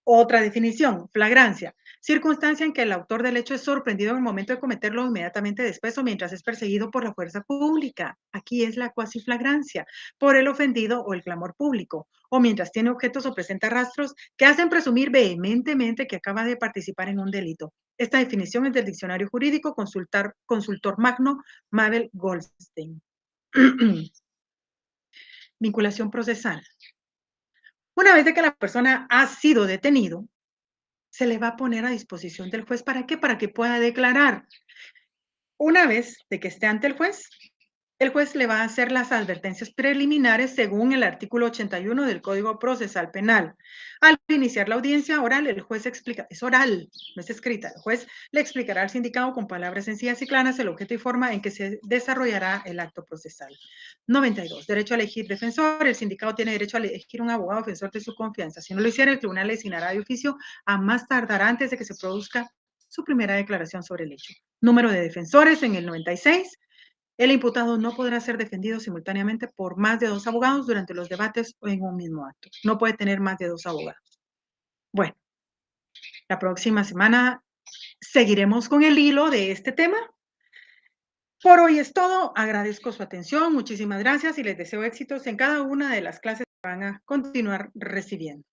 Otra definición, flagrancia, circunstancia en que el autor del hecho es sorprendido en el momento de cometerlo inmediatamente después o mientras es perseguido por la fuerza pública. Aquí es la cuasiflagrancia, por el ofendido o el clamor público, o mientras tiene objetos o presenta rastros que hacen presumir vehementemente que acaba de participar en un delito. Esta definición es del diccionario jurídico consultor magno Mabel Goldstein. Vinculación procesal. Una vez de que la persona ha sido detenido, se le va a poner a disposición del juez. ¿Para qué? Para que pueda declarar. Una vez de que esté ante el juez le va a hacer las advertencias preliminares según el artículo 81 del Código Procesal Penal. Al iniciar la audiencia oral, el juez explica, es oral, no es escrita, el juez le explicará al sindicado con palabras sencillas y claras el objeto y forma en que se desarrollará el acto procesal. 92. Derecho a elegir defensor. El sindicado tiene derecho a elegir un abogado defensor de su confianza. Si no lo hiciera, el tribunal le designará de oficio a más tardar antes de que se produzca su primera declaración sobre el hecho. Número de defensores en el 96. El imputado no podrá ser defendido simultáneamente por más de 2 abogados durante los debates o en un mismo acto. No puede tener más de 2 abogados. Bueno, la próxima semana seguiremos con el hilo de este tema. Por hoy es todo. Agradezco su atención. Muchísimas gracias y les deseo éxitos en cada una de las clases que van a continuar recibiendo.